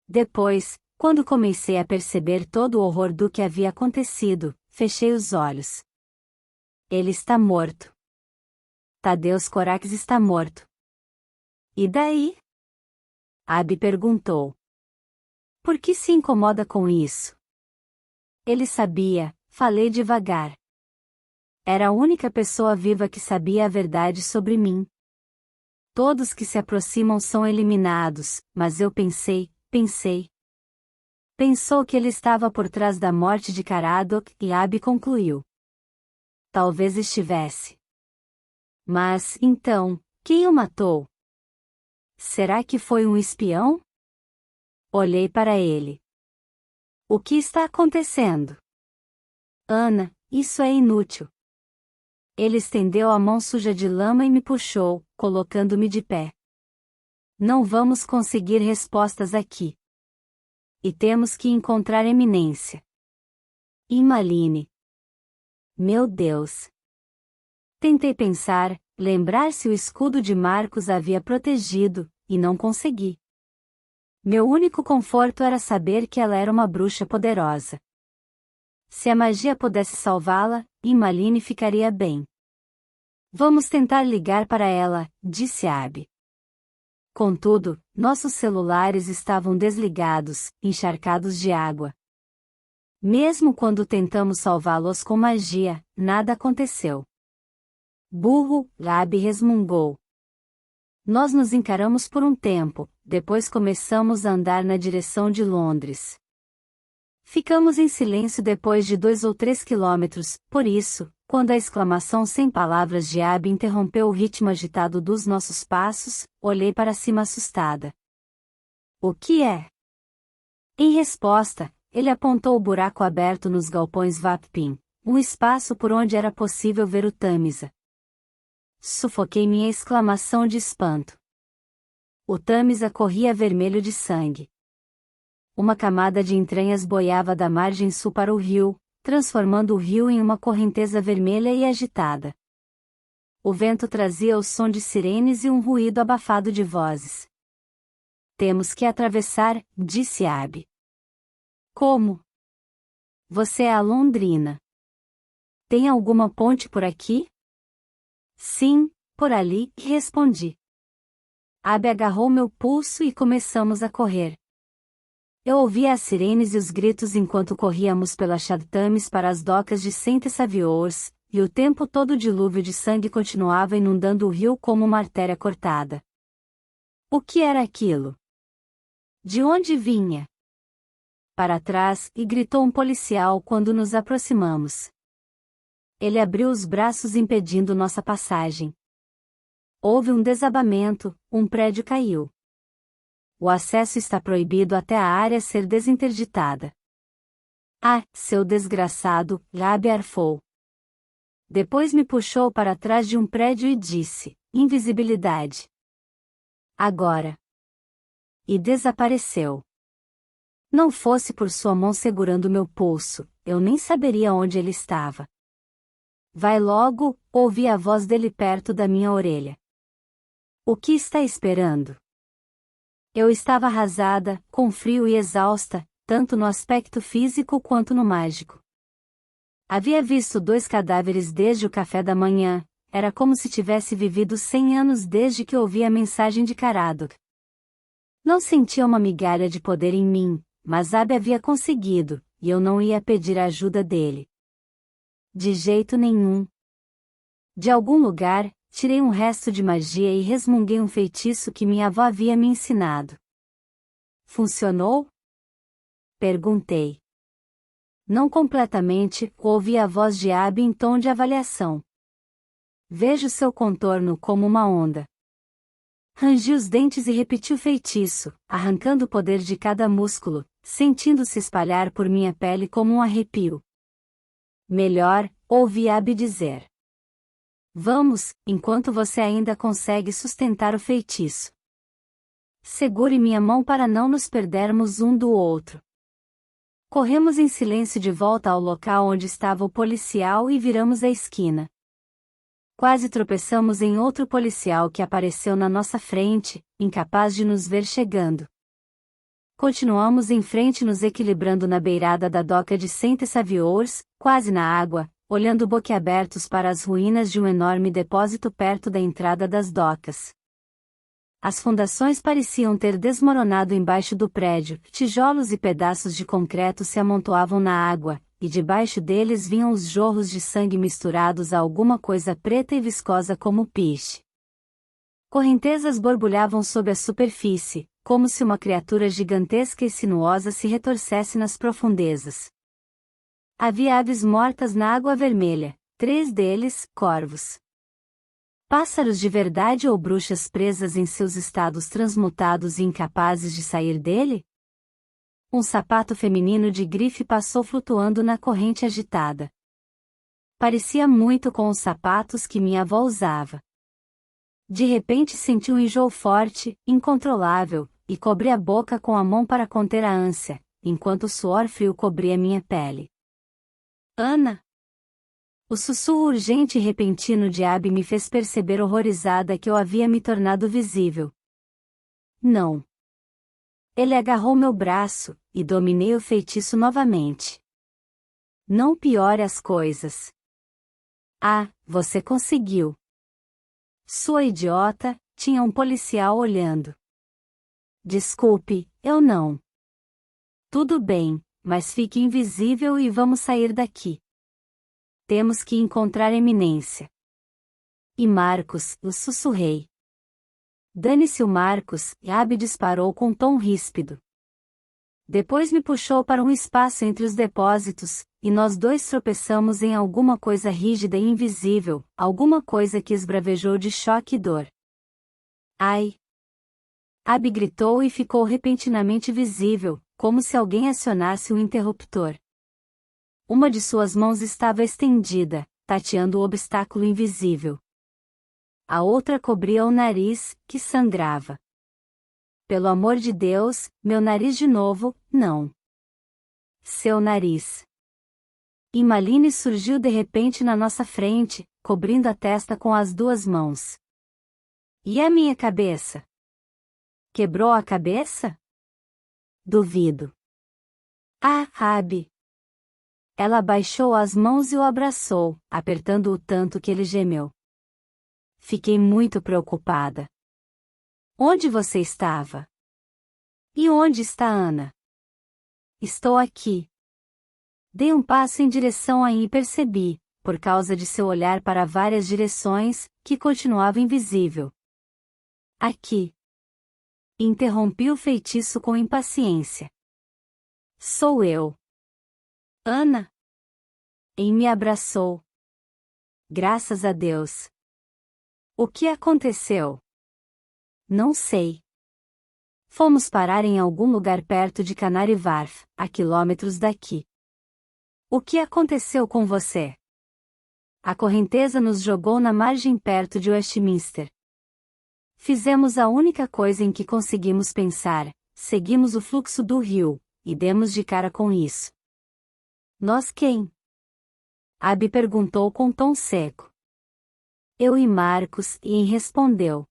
Depois, quando comecei a perceber todo o horror do que havia acontecido, fechei os olhos. Ele está morto. Tadeusz Corax está morto. E daí? Abby perguntou. Por que se incomoda com isso? Ele sabia, falei devagar. Era a única pessoa viva que sabia a verdade sobre mim. Todos que se aproximam são eliminados, mas eu pensei. Pensou que ele estava por trás da morte de Caradoc e Abby concluiu. Talvez estivesse. Mas, então, quem o matou? Será que foi um espião? Olhei para ele. O que está acontecendo? Ana, isso é inútil. Ele estendeu a mão suja de lama e me puxou, colocando-me de pé. Não vamos conseguir respostas aqui. E temos que encontrar Eminência. Immaline. Meu Deus. Tentei pensar, lembrar se o escudo de Marcos havia protegido, e não consegui. Meu único conforto era saber que ela era uma bruxa poderosa. Se a magia pudesse salvá-la, Immaline ficaria bem. Vamos tentar ligar para ela, disse Abby. Contudo, nossos celulares estavam desligados, encharcados de água. Mesmo quando tentamos salvá-los com magia, nada aconteceu. Burro, Abby resmungou. Nós nos encaramos por um tempo, depois começamos a andar na direção de Londres. Ficamos em silêncio depois de 2 ou 3 quilômetros, por isso, quando a exclamação sem palavras de Abby interrompeu o ritmo agitado dos nossos passos, olhei para cima assustada. O que é? Em resposta, ele apontou o buraco aberto nos galpões Vappin, um espaço por onde era possível ver o Tâmisa. Sufoquei minha exclamação de espanto. O Tâmisa corria vermelho de sangue. Uma camada de entranhas boiava da margem sul para o rio, transformando o rio em uma correnteza vermelha e agitada. O vento trazia o som de sirenes e um ruído abafado de vozes. Temos que atravessar, disse Abby. Como? Você é a Londrina. Tem alguma ponte por aqui? Sim, por ali, respondi. Abby agarrou meu pulso e começamos a correr. Eu ouvia as sirenes e os gritos enquanto corríamos pela Chadtamis para as docas de Saint-Saviors, e o tempo todo o dilúvio de sangue continuava inundando o rio como uma artéria cortada. O que era aquilo? De onde vinha? Para trás, e gritou um policial quando nos aproximamos. Ele abriu os braços impedindo nossa passagem. Houve um desabamento, um prédio caiu. O acesso está proibido até a área ser desinterditada. Ah, seu desgraçado, Abby arfou. Depois me puxou para trás de um prédio e disse, invisibilidade. Agora. E desapareceu. Não fosse por sua mão segurando meu pulso, eu nem saberia onde ele estava. Vai logo, ouvi a voz dele perto da minha orelha. O que está esperando? Eu estava arrasada, com frio e exausta, tanto no aspecto físico quanto no mágico. Havia visto 2 cadáveres desde o café da manhã, era como se tivesse vivido 100 anos desde que ouvi a mensagem de Caradoc. Não sentia uma migalha de poder em mim, mas Abby havia conseguido, e eu não ia pedir a ajuda dele. De jeito nenhum. De algum lugar, tirei um resto de magia e resmunguei um feitiço que minha avó havia me ensinado. Funcionou? Perguntei. Não completamente, ouvi a voz de Abby em tom de avaliação. Vejo seu contorno como uma onda. Rangi os dentes e repeti o feitiço, arrancando o poder de cada músculo, sentindo-se espalhar por minha pele como um arrepio. Melhor, ouvi Abby dizer. Vamos, enquanto você ainda consegue sustentar o feitiço. Segure minha mão para não nos perdermos um do outro. Corremos em silêncio de volta ao local onde estava o policial e viramos a esquina. Quase tropeçamos em outro policial que apareceu na nossa frente, incapaz de nos ver chegando. Continuamos em frente nos equilibrando na beirada da doca de Saint-Sauveurs, quase na água, olhando boquiabertos para as ruínas de um enorme depósito perto da entrada das docas. As fundações pareciam ter desmoronado embaixo do prédio, tijolos e pedaços de concreto se amontoavam na água, e debaixo deles vinham os jorros de sangue misturados a alguma coisa preta e viscosa como piche. Correntezas borbulhavam sob a superfície, como se uma criatura gigantesca e sinuosa se retorcesse nas profundezas. Havia aves mortas na água vermelha, 3 deles, corvos. Pássaros de verdade ou bruxas presas em seus estados transmutados e incapazes de sair dele? Um sapato feminino de grife passou flutuando na corrente agitada. Parecia muito com os sapatos que minha avó usava. De repente senti um enjoo forte, incontrolável, e cobri a boca com a mão para conter a ânsia, enquanto o suor frio cobria minha pele. Ana! O sussurro urgente e repentino de Abby me fez perceber horrorizada que eu havia me tornado visível. Não. Ele agarrou meu braço, e dominei o feitiço novamente. Não piore as coisas. Ah, você conseguiu. Sua idiota, tinha um policial olhando. Desculpe, eu não. Tudo bem, mas fique invisível e vamos sair daqui. Temos que encontrar Eminência. E Marcos, eu sussurrei. Dane-se o Marcos, e Abby disparou com um tom ríspido. Depois me puxou para um espaço entre os depósitos, e nós dois tropeçamos em alguma coisa rígida e invisível, alguma coisa que esbravejou de choque e dor. Ai! Abby gritou e ficou repentinamente visível, como se alguém acionasse o interruptor. Uma de suas mãos estava estendida, tateando o obstáculo invisível. A outra cobria o nariz, que sangrava. Pelo amor de Deus, meu nariz de novo, não. Seu nariz. Imaline surgiu de repente na nossa frente, cobrindo a testa com as 2 mãos. E a minha cabeça? Quebrou a cabeça? Duvido. Ah, Abby! Ela abaixou as mãos e o abraçou, apertando-o tanto que ele gemeu. Fiquei muito preocupada. Onde você estava? E onde está Ana? Estou aqui. Dei um passo em direção a e percebi, por causa de seu olhar para várias direções, que continuava invisível. Aqui. Interrompi o feitiço com impaciência. Sou eu. Ana? E me abraçou. Graças a Deus. O que aconteceu? Não sei. Fomos parar em algum lugar perto de Canary Wharf, a quilômetros daqui. O que aconteceu com você? A correnteza nos jogou na margem perto de Westminster. Fizemos a única coisa em que conseguimos pensar, seguimos o fluxo do rio, e demos de cara com isso. Nós quem? Abby perguntou com tom seco. Eu e Marcos, e respondeu.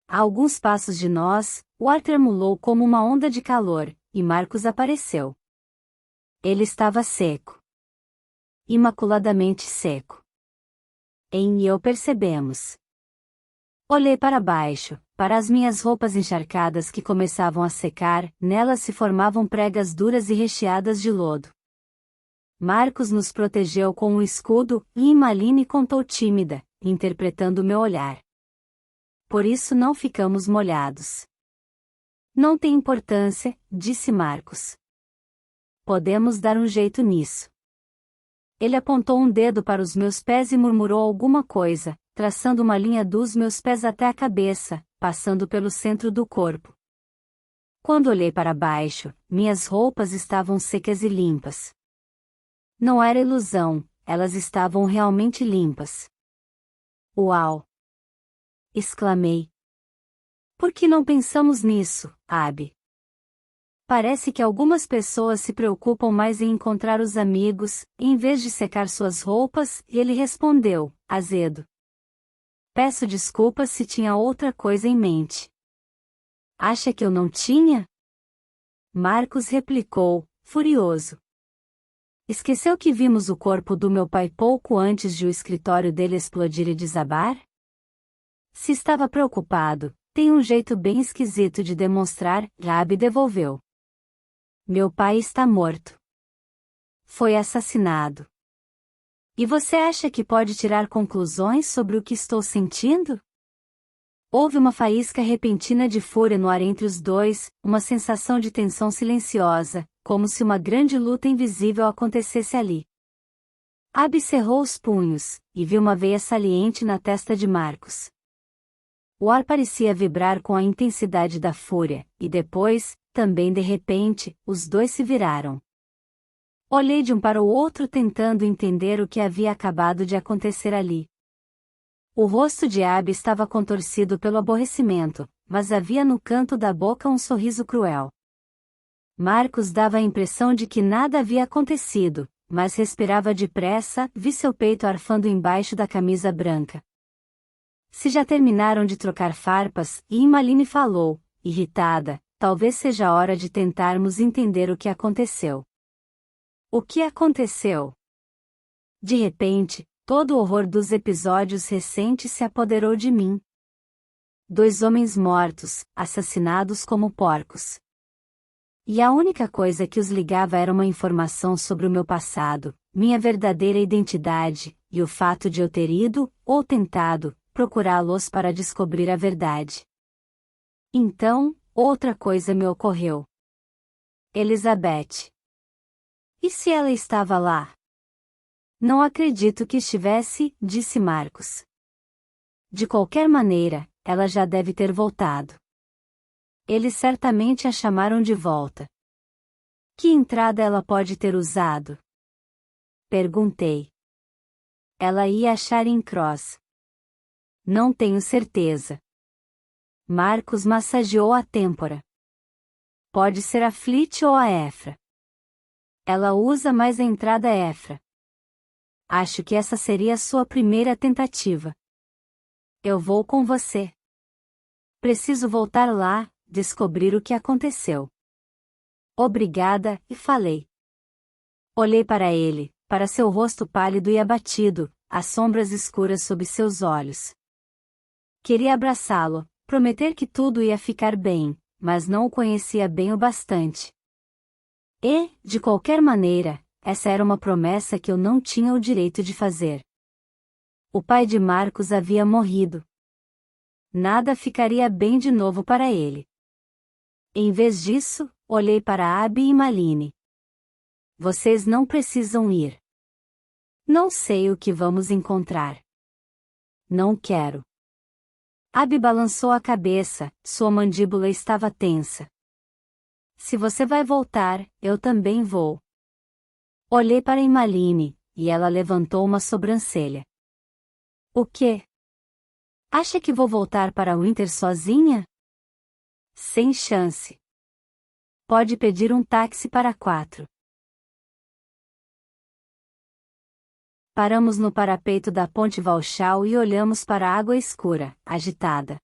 A alguns passos de nós, o ar tremulou como uma onda de calor, e Marcos apareceu. Ele estava seco. Imaculadamente seco. Em e eu percebemos. Olhei para baixo, para as minhas roupas encharcadas que começavam a secar, nelas se formavam pregas duras e recheadas de lodo. Marcos nos protegeu com um escudo, e Imaline contou tímida, interpretando meu olhar. Por isso não ficamos molhados. Não tem importância, disse Marcos. Podemos dar um jeito nisso. Ele apontou um dedo para os meus pés e murmurou alguma coisa, traçando uma linha dos meus pés até a cabeça, passando pelo centro do corpo. Quando olhei para baixo, minhas roupas estavam secas e limpas. Não era ilusão, elas estavam realmente limpas. Uau! Exclamei. Por que não pensamos nisso, Abby? Parece que algumas pessoas se preocupam mais em encontrar os amigos, em vez de secar suas roupas, e ele respondeu, azedo. Peço desculpas se tinha outra coisa em mente. Acha que eu não tinha? Marcos replicou, furioso. Esqueceu que vimos o corpo do meu pai pouco antes de o escritório dele explodir e desabar? Se estava preocupado, tem um jeito bem esquisito de demonstrar, Gabi devolveu. Meu pai está morto. Foi assassinado. E você acha que pode tirar conclusões sobre o que estou sentindo? Houve uma faísca repentina de fúria no ar entre os dois, uma sensação de tensão silenciosa, como se uma grande luta invisível acontecesse ali. Abby cerrou os punhos, e viu uma veia saliente na testa de Marcos. O ar parecia vibrar com a intensidade da fúria, e depois, também de repente, os dois se viraram. Olhei de um para o outro tentando entender o que havia acabado de acontecer ali. O rosto de Abby estava contorcido pelo aborrecimento, mas havia no canto da boca um sorriso cruel. Marcos dava a impressão de que nada havia acontecido, mas respirava depressa, vi seu peito arfando embaixo da camisa branca. Se já terminaram de trocar farpas, e Emmaline falou, irritada, talvez seja a hora de tentarmos entender o que aconteceu. O que aconteceu? De repente, todo o horror dos episódios recentes se apoderou de mim. 2 homens mortos, assassinados como porcos. E a única coisa que os ligava era uma informação sobre o meu passado, minha verdadeira identidade, e o fato de eu ter ido, ou tentado, procurá-los para descobrir a verdade. Então, outra coisa me ocorreu. Elizabeth. E se ela estava lá? Não acredito que estivesse, disse Marcos. De qualquer maneira, ela já deve ter voltado. Eles certamente a chamaram de volta. Que entrada ela pode ter usado? Perguntei. Ela ia a Charing Cross. Não tenho certeza. Marcos massageou a têmpora. Pode ser a Fleet ou a Efra. Ela usa mais a entrada Efra. Acho que essa seria a sua primeira tentativa. Eu vou com você. Preciso voltar lá, descobrir o que aconteceu. Obrigada, e falei. Olhei para ele, para seu rosto pálido e abatido, as sombras escuras sob seus olhos. Queria abraçá-lo, prometer que tudo ia ficar bem, mas não o conhecia bem o bastante. E, de qualquer maneira, essa era uma promessa que eu não tinha o direito de fazer. O pai de Marcos havia morrido. Nada ficaria bem de novo para ele. Em vez disso, olhei para Abby e Emmaline. Vocês não precisam ir. Não sei o que vamos encontrar. Não quero. Abby balançou a cabeça, sua mandíbula estava tensa. Se você vai voltar, eu também vou. Olhei para Emmaline, e ela levantou uma sobrancelha. O quê? Acha que vou voltar para Winter sozinha? Sem chance. Pode pedir um táxi para 4. Paramos no parapeito da ponte Valchau e olhamos para a água escura, agitada.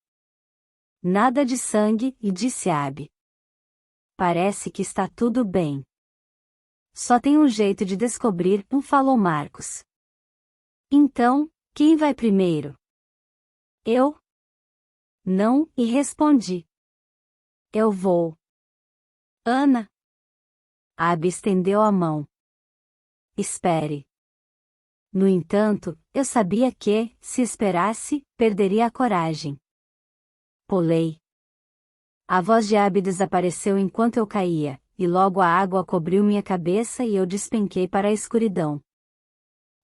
Nada de sangue, e disse Abby. Parece que está tudo bem. Só tem um jeito de descobrir, falou Marcos. Então, quem vai primeiro? Eu? Não, e respondi. Eu vou. Ana? Abby estendeu a mão. Espere. No entanto, eu sabia que, se esperasse, perderia a coragem. Pulei. A voz de Abby desapareceu enquanto eu caía, e logo a água cobriu minha cabeça e eu despenquei para a escuridão.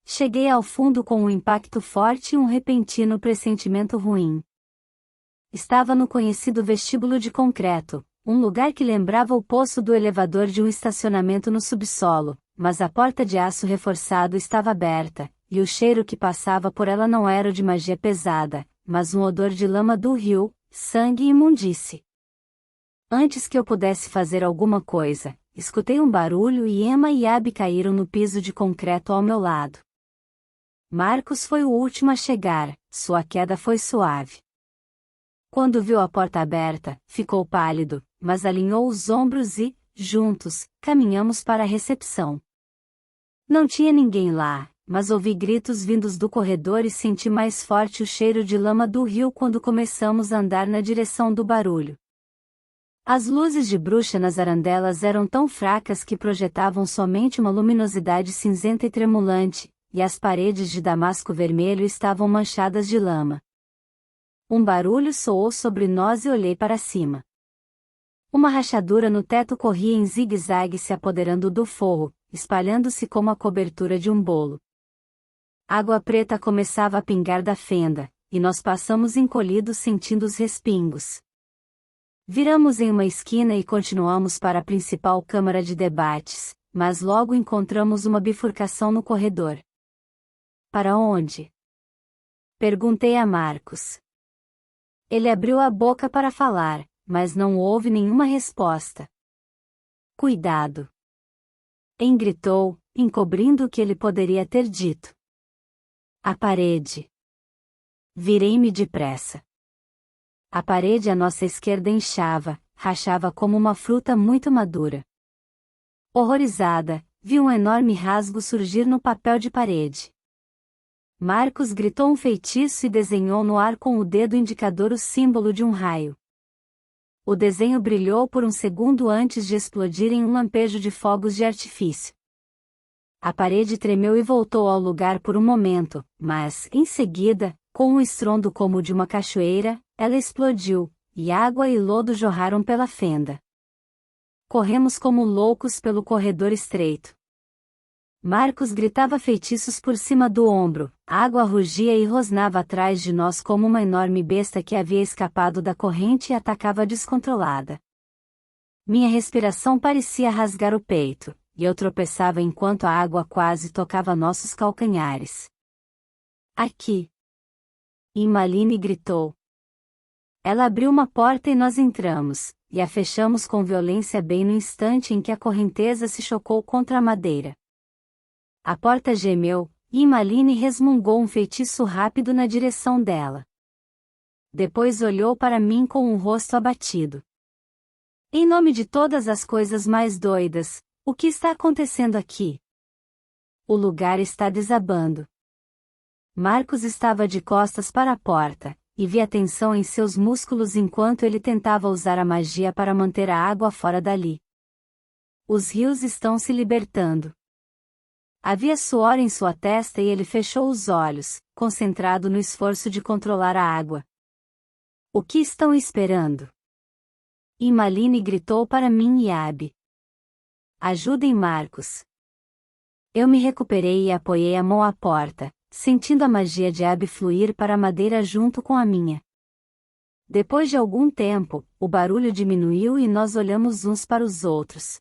Cheguei ao fundo com um impacto forte e um repentino pressentimento ruim. Estava no conhecido vestíbulo de concreto, um lugar que lembrava o poço do elevador de um estacionamento no subsolo, mas a porta de aço reforçado estava aberta, e o cheiro que passava por ela não era o de magia pesada, mas um odor de lama do rio, sangue e imundície. Antes que eu pudesse fazer alguma coisa, escutei um barulho e Emma e Abby caíram no piso de concreto ao meu lado. Marcos foi o último a chegar, sua queda foi suave. Quando viu a porta aberta, ficou pálido, mas alinhou os ombros e, juntos, caminhamos para a recepção. Não tinha ninguém lá, mas ouvi gritos vindos do corredor e senti mais forte o cheiro de lama do rio quando começamos a andar na direção do barulho. As luzes de bruxa nas arandelas eram tão fracas que projetavam somente uma luminosidade cinzenta e tremulante, e as paredes de damasco vermelho estavam manchadas de lama. Um barulho soou sobre nós e olhei para cima. Uma rachadura no teto corria em zigue-zague se apoderando do forro, espalhando-se como a cobertura de um bolo. Água preta começava a pingar da fenda, e nós passamos encolhidos sentindo os respingos. Viramos em uma esquina e continuamos para a principal câmara de debates, mas logo encontramos uma bifurcação no corredor. Para onde? Perguntei a Marcos. Ele abriu a boca para falar, mas não houve nenhuma resposta. Cuidado! Gritou, encobrindo o que ele poderia ter dito. A parede. Virei-me depressa. A parede à nossa esquerda inchava, rachava como uma fruta muito madura. Horrorizada, vi um enorme rasgo surgir no papel de parede. Marcos gritou um feitiço e desenhou no ar com o dedo indicador o símbolo de um raio. O desenho brilhou por um segundo antes de explodir em um lampejo de fogos de artifício. A parede tremeu e voltou ao lugar por um momento, mas, em seguida, com um estrondo como o de uma cachoeira, ela explodiu, e água e lodo jorraram pela fenda. Corremos como loucos pelo corredor estreito. Marcos gritava feitiços por cima do ombro, a água rugia e rosnava atrás de nós como uma enorme besta que havia escapado da corrente e atacava descontrolada. Minha respiração parecia rasgar o peito, e eu tropeçava enquanto a água quase tocava nossos calcanhares. Aqui! Imaline gritou. Ela abriu uma porta e nós entramos, e a fechamos com violência bem no instante em que a correnteza se chocou contra a madeira. A porta gemeu, e Imaline resmungou um feitiço rápido na direção dela. Depois olhou para mim com um rosto abatido. Em nome de todas as coisas mais doidas, o que está acontecendo aqui? O lugar está desabando. Marcos estava de costas para a porta, e vi a tensão em seus músculos enquanto ele tentava usar a magia para manter a água fora dali. Os rios estão se libertando. Havia suor em sua testa e ele fechou os olhos, concentrado no esforço de controlar a água. O que estão esperando? Imaline gritou para mim e Abby. Ajudem Marcos. Eu me recuperei e apoiei a mão à porta, sentindo a magia de Abby fluir para a madeira junto com a minha. Depois de algum tempo, o barulho diminuiu e nós olhamos uns para os outros.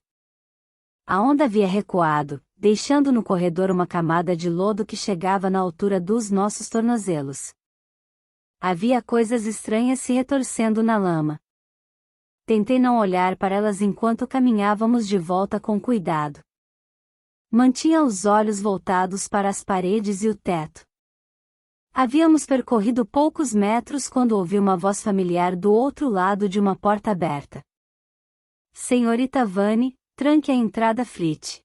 A onda havia recuado, deixando no corredor uma camada de lodo que chegava na altura dos nossos tornozelos. Havia coisas estranhas se retorcendo na lama. Tentei não olhar para elas enquanto caminhávamos de volta com cuidado. Mantinha os olhos voltados para as paredes e o teto. Havíamos percorrido poucos metros quando ouvi uma voz familiar do outro lado de uma porta aberta. Senhorita Vane, tranque a entrada Flit.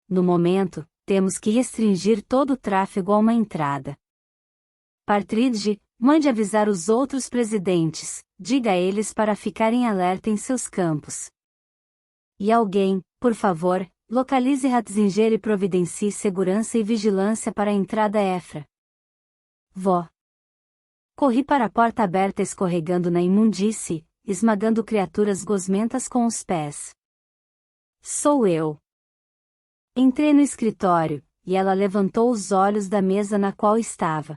No momento, temos que restringir todo o tráfego a uma entrada. Partridge, mande avisar os outros presidentes, diga a eles para ficarem alerta em seus campos. E alguém, por favor, localize Ratzinger e providencie segurança e vigilância para a entrada Efra. Vó. Corri para a porta aberta escorregando na imundície, esmagando criaturas gosmentas com os pés. Sou eu. Entrei no escritório, e ela levantou os olhos da mesa na qual estava.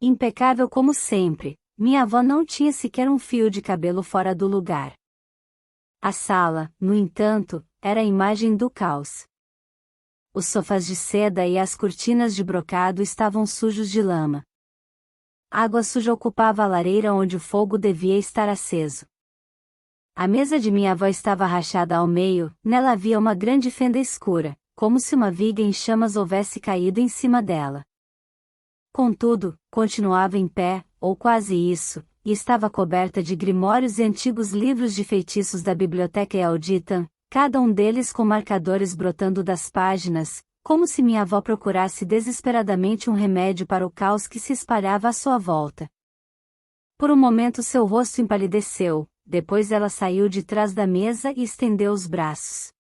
Impecável como sempre, minha avó não tinha sequer um fio de cabelo fora do lugar. A sala, no entanto, era a imagem do caos. Os sofás de seda e as cortinas de brocado estavam sujos de lama. Água suja ocupava a lareira onde o fogo devia estar aceso. A mesa de minha avó estava rachada ao meio, nela havia uma grande fenda escura, como se uma viga em chamas houvesse caído em cima dela. Contudo, continuava em pé, ou quase isso, e estava coberta de grimórios e antigos livros de feitiços da biblioteca Ealditan, cada um deles com marcadores brotando das páginas, como se minha avó procurasse desesperadamente um remédio para o caos que se espalhava à sua volta. Por um momento seu rosto empalideceu, depois ela saiu de trás da mesa e estendeu os braços.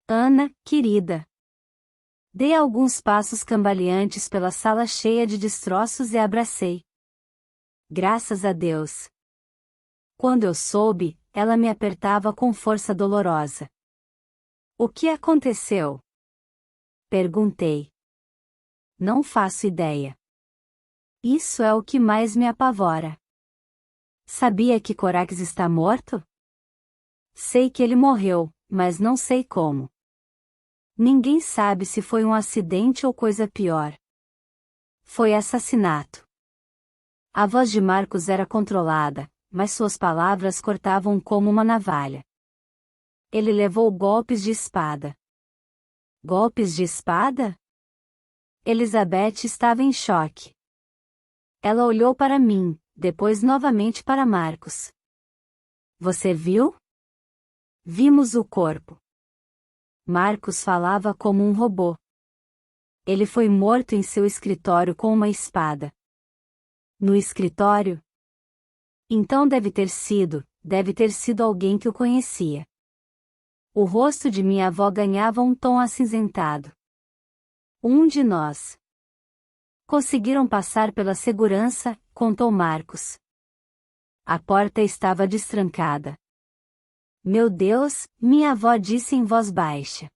Ana, querida. Dei alguns passos cambaleantes pela sala cheia de destroços e a abracei. Graças a Deus. Quando eu soube, ela me apertava com força dolorosa. O que aconteceu? Perguntei. Não faço ideia. Isso é o que mais me apavora. Sabia que Corax está morto? Sei que ele morreu, mas não sei como. Ninguém sabe se foi um acidente ou coisa pior. Foi assassinato. A voz de Marcos era controlada, mas suas palavras cortavam como uma navalha. Ele levou golpes de espada. Golpes de espada? Elizabeth estava em choque. Ela olhou para mim, depois novamente para Marcos. Você viu? Vimos o corpo. Marcos falava como um robô. Ele foi morto em seu escritório com uma espada. No escritório? Então deve ter sido alguém que o conhecia. O rosto de minha avó ganhava um tom acinzentado. Um de nós. Conseguiram passar pela segurança, contou Marcos. A porta estava destrancada. Meu Deus, minha avó disse em voz baixa.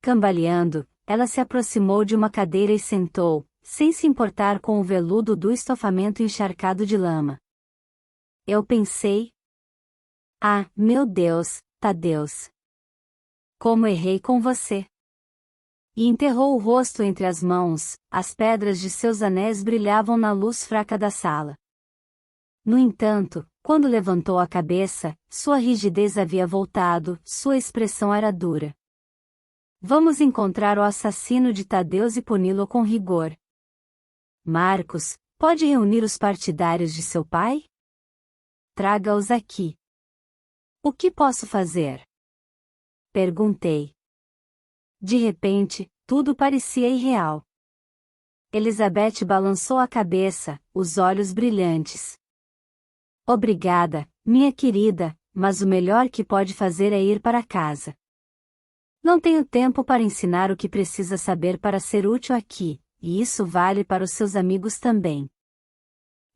Cambaleando, ela se aproximou de uma cadeira e sentou, sem se importar com o veludo do estofamento encharcado de lama. Eu pensei. Ah, meu Deus, Tadeus. Como errei com você. E enterrou o rosto entre as mãos, as pedras de seus anéis brilhavam na luz fraca da sala. No entanto, quando levantou a cabeça, sua rigidez havia voltado, sua expressão era dura. Vamos encontrar o assassino de Tadeus e puni-lo com rigor. Marcos, pode reunir os partidários de seu pai? Traga-os aqui. O que posso fazer? Perguntei. De repente, tudo parecia irreal. Elizabeth balançou a cabeça, os olhos brilhantes. Obrigada, minha querida, mas o melhor que pode fazer é ir para casa. Não tenho tempo para ensinar o que precisa saber para ser útil aqui, e isso vale para os seus amigos também.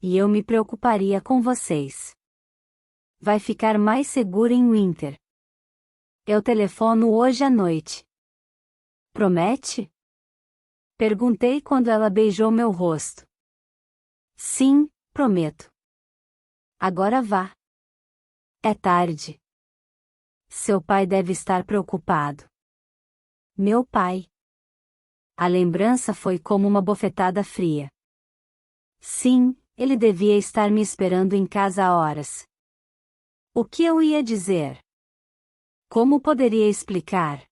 E eu me preocuparia com vocês. Vai ficar mais seguro em Winter. Eu telefono hoje à noite. Promete? Perguntei quando ela beijou meu rosto. Sim, prometo. Agora vá. É tarde. Seu pai deve estar preocupado. Meu pai. A lembrança foi como uma bofetada fria. Sim, ele devia estar me esperando em casa há horas. O que eu ia dizer? Como poderia explicar?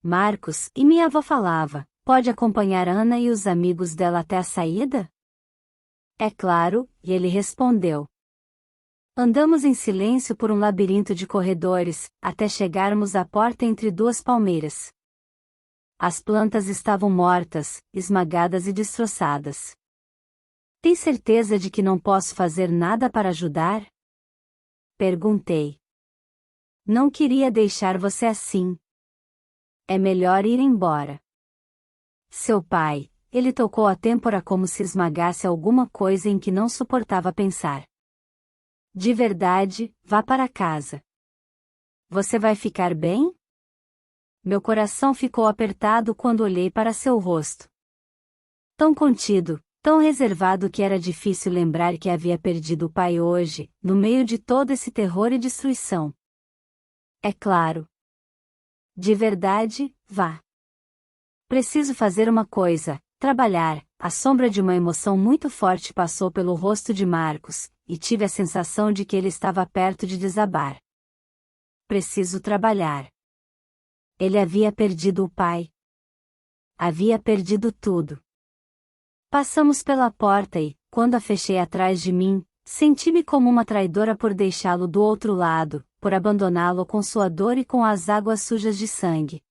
Marcos, e minha avó falava, pode acompanhar Ana e os amigos dela até a saída? É claro, e ele respondeu. Andamos em silêncio por um labirinto de corredores, até chegarmos à porta entre duas palmeiras. As plantas estavam mortas, esmagadas e destroçadas. Tem certeza de que não posso fazer nada para ajudar? Perguntei. Não queria deixar você assim. É melhor ir embora. Seu pai, ele tocou a têmpora como se esmagasse alguma coisa em que não suportava pensar. De verdade, vá para casa. Você vai ficar bem? Meu coração ficou apertado quando olhei para seu rosto. Tão contido, tão reservado que era difícil lembrar que havia perdido o pai hoje, no meio de todo esse terror e destruição. É claro. De verdade, vá. Preciso fazer uma coisa, trabalhar. A sombra de uma emoção muito forte passou pelo rosto de Marcos, e tive a sensação de que ele estava perto de desabar. Preciso trabalhar. Ele havia perdido o pai. Havia perdido tudo. Passamos pela porta e, quando a fechei atrás de mim, senti-me como uma traidora por deixá-lo do outro lado, por abandoná-lo com sua dor e com as águas sujas de sangue.